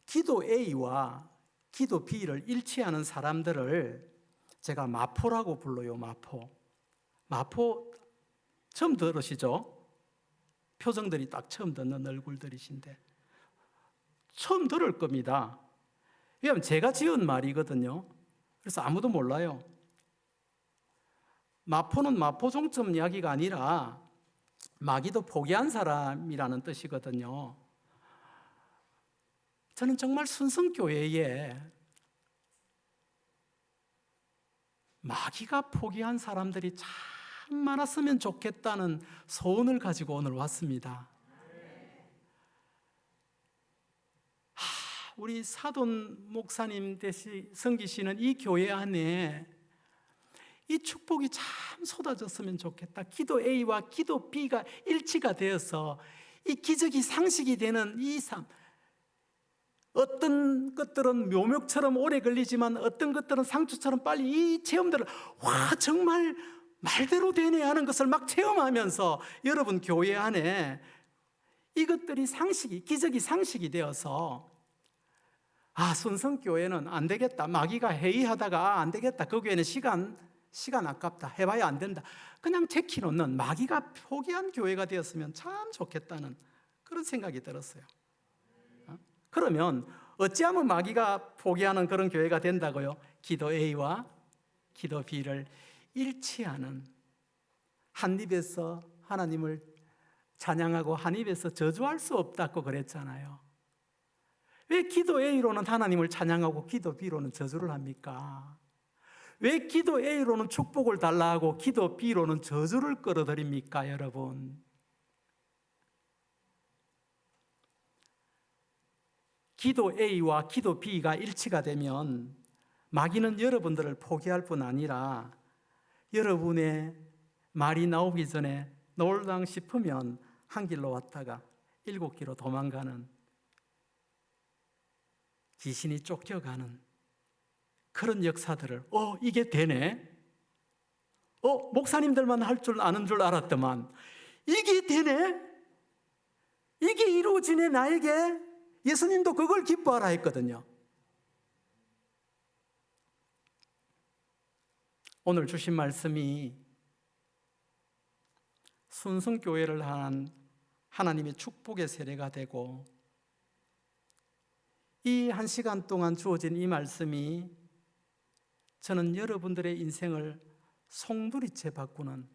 기도 A와 기도 B를 일치하는 사람들을 제가 마포라고 불러요. 마포 처음 들으시죠? 표정들이 딱 처음 듣는 얼굴들이신데 처음 들을 겁니다. 왜냐하면 제가 지은 말이거든요. 그래서 아무도 몰라요. 마포는 마포종점 이야기가 아니라 마귀도 포기한 사람이라는 뜻이거든요. 저는 정말 순성교회에 마귀가 포기한 사람들이 참 많았으면 좋겠다는 소원을 가지고 오늘 왔습니다. 우리 사돈 목사님 섬기시는 이 교회 안에 이 축복이 참 쏟아졌으면 좋겠다. 기도 A와 기도 B가 일치가 되어서 이 기적이 상식이 되는 이 삶. 어떤 것들은 묘목처럼 오래 걸리지만 어떤 것들은 상추처럼 빨리 이 체험들을 정말 말대로 되네 하는 것을 막 체험하면서 여러분 교회 안에 이것들이 기적이 상식이 되어서 순성교회는 안 되겠다. 마귀가 회의하다가 안 되겠다. 그 교회는 시간 아깝다. 해봐야 안 된다. 그냥 제키놓는 마귀가 포기한 교회가 되었으면 참 좋겠다는 그런 생각이 들었어요. 그러면 어찌하면 마귀가 포기하는 그런 교회가 된다고요? 기도 A와 기도 B를 일치하는, 한 입에서 하나님을 찬양하고 한 입에서 저주할 수 없다고 그랬잖아요. 왜 기도 A로는 하나님을 찬양하고 기도 B로는 저주를 합니까? 왜 기도 A로는 축복을 달라 하고 기도 B로는 저주를 끌어들입니까, 여러분? 기도 A와 기도 B가 일치가 되면 마귀는 여러분들을 포기할 뿐 아니라 여러분의 말이 나오기 전에 놀당 싶으면 한 길로 왔다가 7길로 도망가는, 귀신이 쫓겨가는 그런 역사들을 이게 되네? 목사님들만 할 줄 아는 줄 알았더만 이게 되네? 이게 이루어지네 나에게? 예수님도 그걸 기뻐하라 했거든요. 오늘 주신 말씀이 순성교회를 향한 하나님의 축복의 세례가 되고 이 1시간 동안 주어진 이 말씀이 저는 여러분들의 인생을 송두리째 바꾸는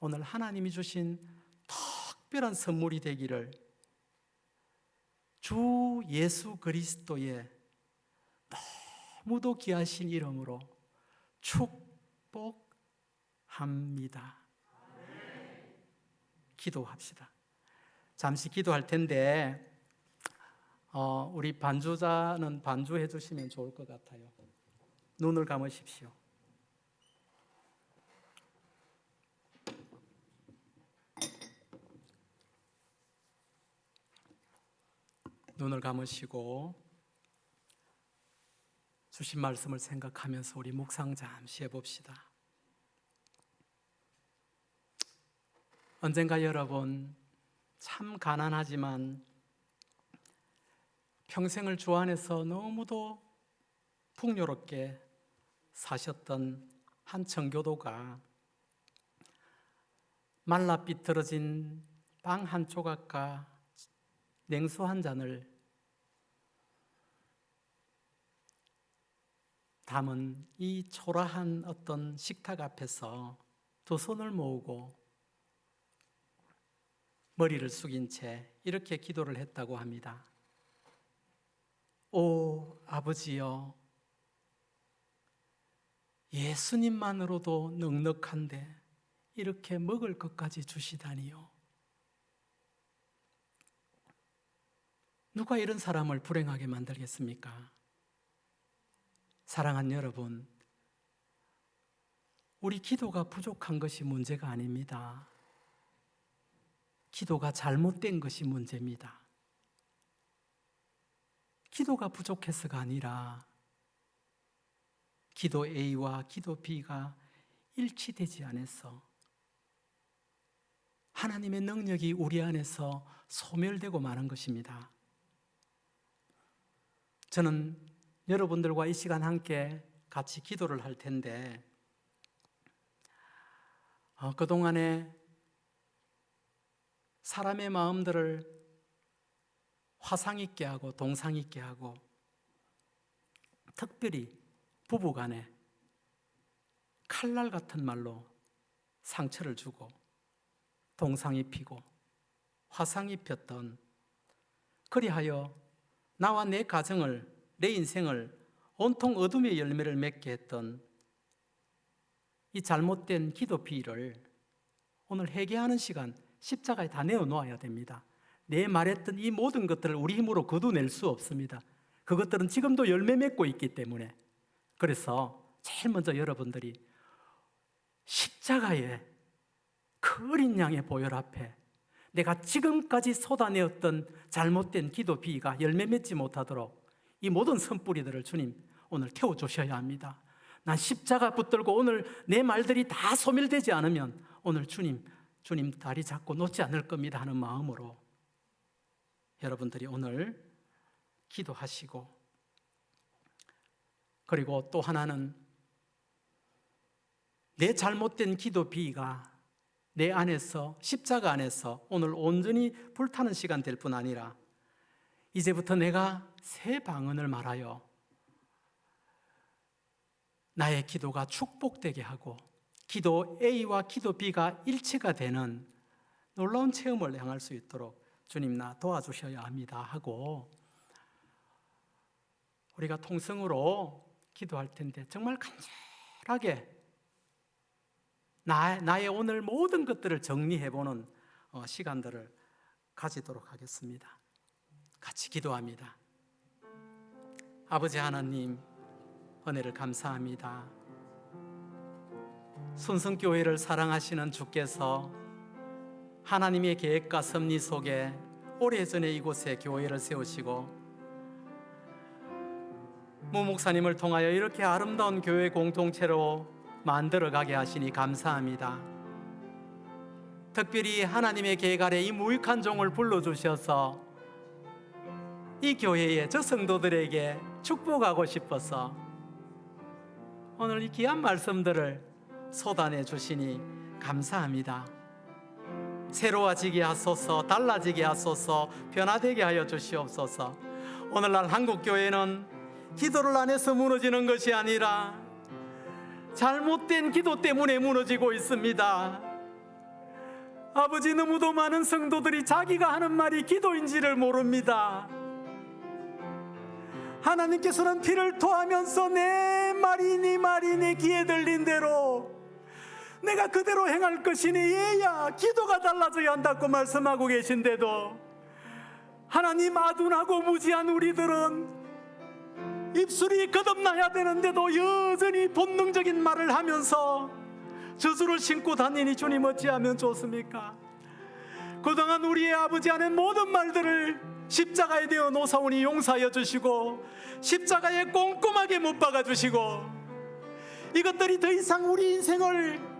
오늘 하나님이 주신 특별한 선물이 되기를 주 예수 그리스도의 너무도 귀하신 이름으로 축복합니다. 기도합시다. 잠시 기도할 텐데 우리 반주자는 반주해 주시면 좋을 것 같아요. 눈을 감으십시오. 눈을 감으시고 주신 말씀을 생각하면서 우리 묵상 잠시 해봅시다. 언젠가 여러분 참 가난하지만 평생을 주 안에서 너무도 풍요롭게 사셨던 한 청교도가 말라 비틀어진 빵 한 조각과 냉수 한 잔을 담은 이 초라한 어떤 식탁 앞에서 두 손을 모으고 머리를 숙인 채 이렇게 기도를 했다고 합니다. 오 아버지여, 예수님만으로도 넉넉한데 이렇게 먹을 것까지 주시다니요. 누가 이런 사람을 불행하게 만들겠습니까? 사랑하는 여러분, 우리 기도가 부족한 것이 문제가 아닙니다. 기도가 잘못된 것이 문제입니다. 기도가 부족해서가 아니라 기도 A와 기도 B가 일치되지 않아서 하나님의 능력이 우리 안에서 소멸되고 마는 것입니다. 저는 여러분들과 이 시간 함께 같이 기도를 할 텐데 그동안에 사람의 마음들을 화상 있게 하고 동상 있게 하고 특별히 부부간에 칼날 같은 말로 상처를 주고 동상 입히고 화상 입혔던, 그리하여 나와 내 가정을, 내 인생을 온통 어둠의 열매를 맺게 했던 이 잘못된 기도 비를 오늘 회개하는 시간 십자가에 다 내어놓아야 됩니다. 내 말했던 이 모든 것들을 우리 힘으로 거두낼 수 없습니다. 그것들은 지금도 열매 맺고 있기 때문에. 그래서 제일 먼저 여러분들이 십자가의 그 어린 양의 보혈 앞에 내가 지금까지 쏟아내었던 잘못된 기도 비가 열매 맺지 못하도록 이 모든 선뿌리들을 주님 오늘 태워주셔야 합니다. 난 십자가 붙들고 오늘 내 말들이 다 소멸되지 않으면 오늘 주님 다리 잡고 놓지 않을 겁니다 하는 마음으로 여러분들이 오늘 기도하시고, 그리고 또 하나는 내 잘못된 기도 비가 내 안에서, 십자가 안에서 오늘 온전히 불타는 시간 될 뿐 아니라 이제부터 내가 새 방언을 말하여 나의 기도가 축복되게 하고 기도 A와 기도 B가 일치가 되는 놀라운 체험을 향할 수 있도록 주님 나 도와주셔야 합니다 하고 우리가 통성으로 기도할 텐데 정말 간절하게 나의 오늘 모든 것들을 정리해보는 시간들을 가지도록 하겠습니다. 같이 기도합니다. 아버지 하나님, 은혜를 감사합니다. 순성교회를 사랑하시는 주께서 하나님의 계획과 섭리 속에 오래전에 이곳에 교회를 세우시고 무 목사님을 통하여 이렇게 아름다운 교회 공동체로 만들어가게 하시니 감사합니다. 특별히 하나님의 계획 아래 이 무익한 종을 불러주셔서 이 교회의 저 성도들에게 축복하고 싶어서 오늘 이 귀한 말씀들을 쏟아내 주시니 감사합니다. 새로워지게 하소서, 달라지게 하소서, 변화되게 하여 주시옵소서. 오늘날 한국교회는 기도를 안 해서 무너지는 것이 아니라 잘못된 기도 때문에 무너지고 있습니다. 아버지, 너무도 많은 성도들이 자기가 하는 말이 기도인지를 모릅니다. 하나님께서는 피를 토하면서 내 말이 네 말이 내 귀에 들린 대로 내가 그대로 행할 것이니 얘야 기도가 달라져야 한다고 말씀하고 계신데도 하나님, 아둔하고 무지한 우리들은 입술이 거듭나야 되는데도 여전히 본능적인 말을 하면서 저주를 신고 다니니 주님 어찌하면 좋습니까? 그동안 우리의 아버지 안에 모든 말들을 십자가에 대어 놓사오니 용서하여 주시고 십자가에 꼼꼼하게 못 박아 주시고 이것들이 더 이상 우리 인생을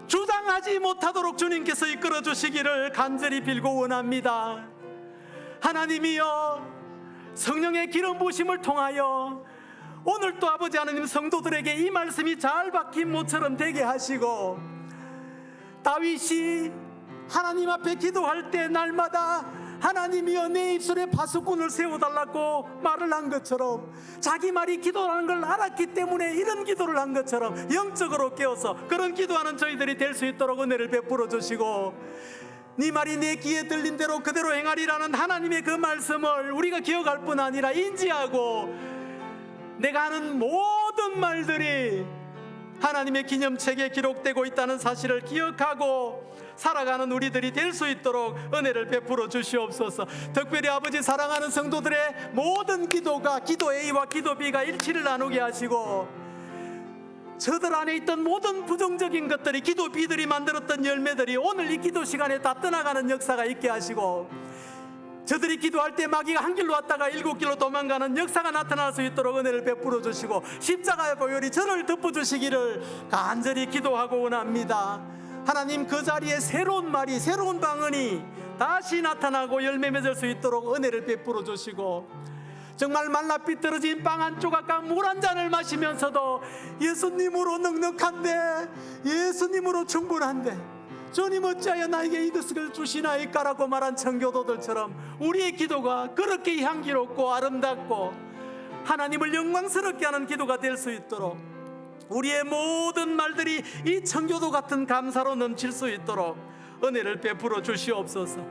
주장하지 못하도록 주님께서 이끌어 주시기를 간절히 빌고 원합니다. 하나님이여, 성령의 기름 부으심을 통하여 오늘 또 아버지 하나님 성도들에게 이 말씀이 잘 박힌 모처럼 되게 하시고 다윗이 하나님 앞에 기도할 때 날마다 하나님이여 내 입술에 파수꾼을 세워달라고 말을 한 것처럼 자기 말이 기도라는 걸 알았기 때문에 이런 기도를 한 것처럼 영적으로 깨어서 그런 기도하는 저희들이 될 수 있도록 은혜를 베풀어 주시고 네 말이 내 귀에 들린 대로 그대로 행하리라는 하나님의 그 말씀을 우리가 기억할 뿐 아니라 인지하고 내가 하는 모든 말들이 하나님의 기념책에 기록되고 있다는 사실을 기억하고 살아가는 우리들이 될 수 있도록 은혜를 베풀어 주시옵소서. 특별히 아버지 사랑하는 성도들의 모든 기도가 기도 A와 기도 B가 일치를 나누게 하시고 저들 안에 있던 모든 부정적인 것들이 기도 B들이 만들었던 열매들이 오늘 이 기도 시간에 다 떠나가는 역사가 있게 하시고 저들이 기도할 때 마귀가 한 길로 왔다가 7길로 도망가는 역사가 나타날 수 있도록 은혜를 베풀어 주시고 십자가의 보혈이 저를 덮어주시기를 간절히 기도하고 원합니다. 하나님, 그 자리에 새로운 말이, 새로운 방언이 다시 나타나고 열매 맺을 수 있도록 은혜를 베풀어 주시고, 정말 말라 삐뚤어진 빵 한 조각과 물 한 잔을 마시면서도 예수님으로 넉넉한데, 예수님으로 충분한데 주님 어찌하여 나에게 이것을 주시나이까라고 말한 청교도들처럼 우리의 기도가 그렇게 향기롭고 아름답고 하나님을 영광스럽게 하는 기도가 될 수 있도록, 우리의 모든 말들이 이 청교도 같은 감사로 넘칠 수 있도록 은혜를 베풀어 주시옵소서.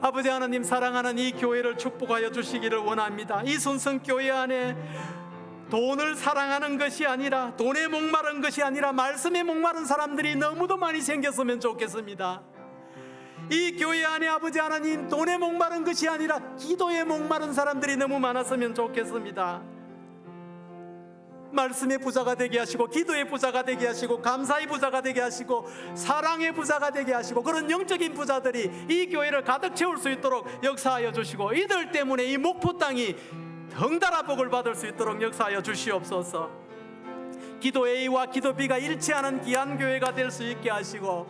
아버지 하나님, 사랑하는 이 교회를 축복하여 주시기를 원합니다. 이 순성교회 안에 돈을 사랑하는 것이 아니라, 돈에 목마른 것이 아니라 말씀에 목마른 사람들이 너무도 많이 생겼으면 좋겠습니다. 이 교회 안에 아버지 하나님, 돈에 목마른 것이 아니라 기도에 목마른 사람들이 너무 많았으면 좋겠습니다. 말씀의 부자가 되게 하시고, 기도의 부자가 되게 하시고, 감사의 부자가 되게 하시고, 사랑의 부자가 되게 하시고, 그런 영적인 부자들이 이 교회를 가득 채울 수 있도록 역사하여 주시고, 이들 때문에 이 목포 땅이 덩달아 복을 받을 수 있도록 역사하여 주시옵소서. 기도 A와 기도 B가 일치하는 귀한 교회가 될 수 있게 하시고,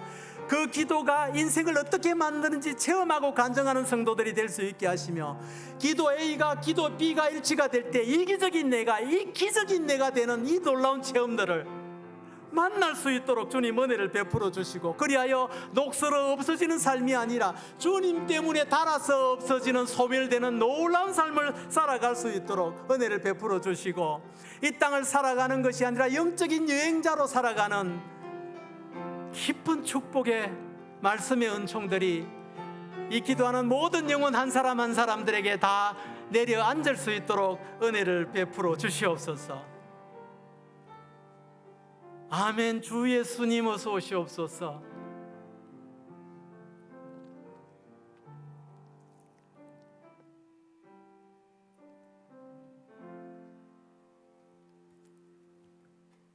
그 기도가 인생을 어떻게 만드는지 체험하고 간증하는 성도들이 될 수 있게 하시며, 기도 A가 기도 B가 일치가 될 때 이기적인 내가, 이 기적인 내가 되는 이 놀라운 체험들을 만날 수 있도록 주님 은혜를 베풀어 주시고, 그리하여 녹슬어 없어지는 삶이 아니라 주님 때문에 닳아서 없어지는, 소멸되는 놀라운 삶을 살아갈 수 있도록 은혜를 베풀어 주시고, 이 땅을 살아가는 것이 아니라 영적인 여행자로 살아가는 깊은 축복의 말씀의 은총들이 이 기도하는 모든 영혼 한 사람 한 사람들에게 다 내려앉을 수 있도록 은혜를 베풀어 주시옵소서. 아멘. 주 예수님 어서 오시옵소서.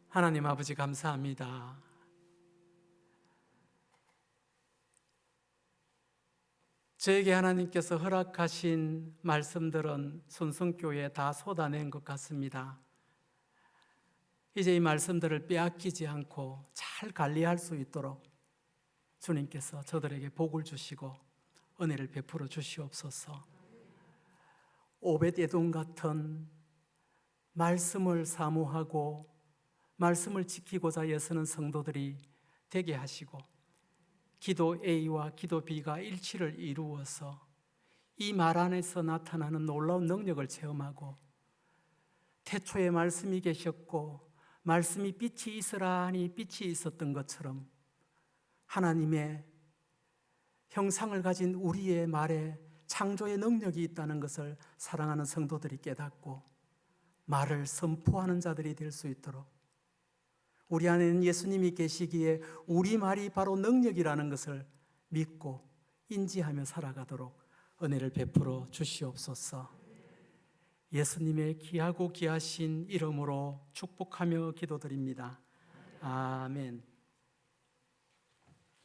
하나님 아버지, 감사합니다. 저에게 하나님께서 허락하신 말씀들은 순성교회에 다 쏟아낸 것 같습니다. 이제 이 말씀들을 빼앗기지 않고 잘 관리할 수 있도록 주님께서 저들에게 복을 주시고 은혜를 베풀어 주시옵소서. 오벳에돔 같은 말씀을 사모하고 말씀을 지키고자 애쓰는 성도들이 되게 하시고, 기도 A와 기도 B가 일치를 이루어서 이 말 안에서 나타나는 놀라운 능력을 체험하고, 태초에 말씀이 계셨고 말씀이 빛이 있으라 하니 빛이 있었던 것처럼 하나님의 형상을 가진 우리의 말에 창조의 능력이 있다는 것을 사랑하는 성도들이 깨닫고 말을 선포하는 자들이 될 수 있도록, 우리 안에는 예수님이 계시기에 우리 말이 바로 능력이라는 것을 믿고 인지하며 살아가도록 은혜를 베풀어 주시옵소서. 예수님의 귀하고 귀하신 이름으로 축복하며 기도드립니다. 아멘.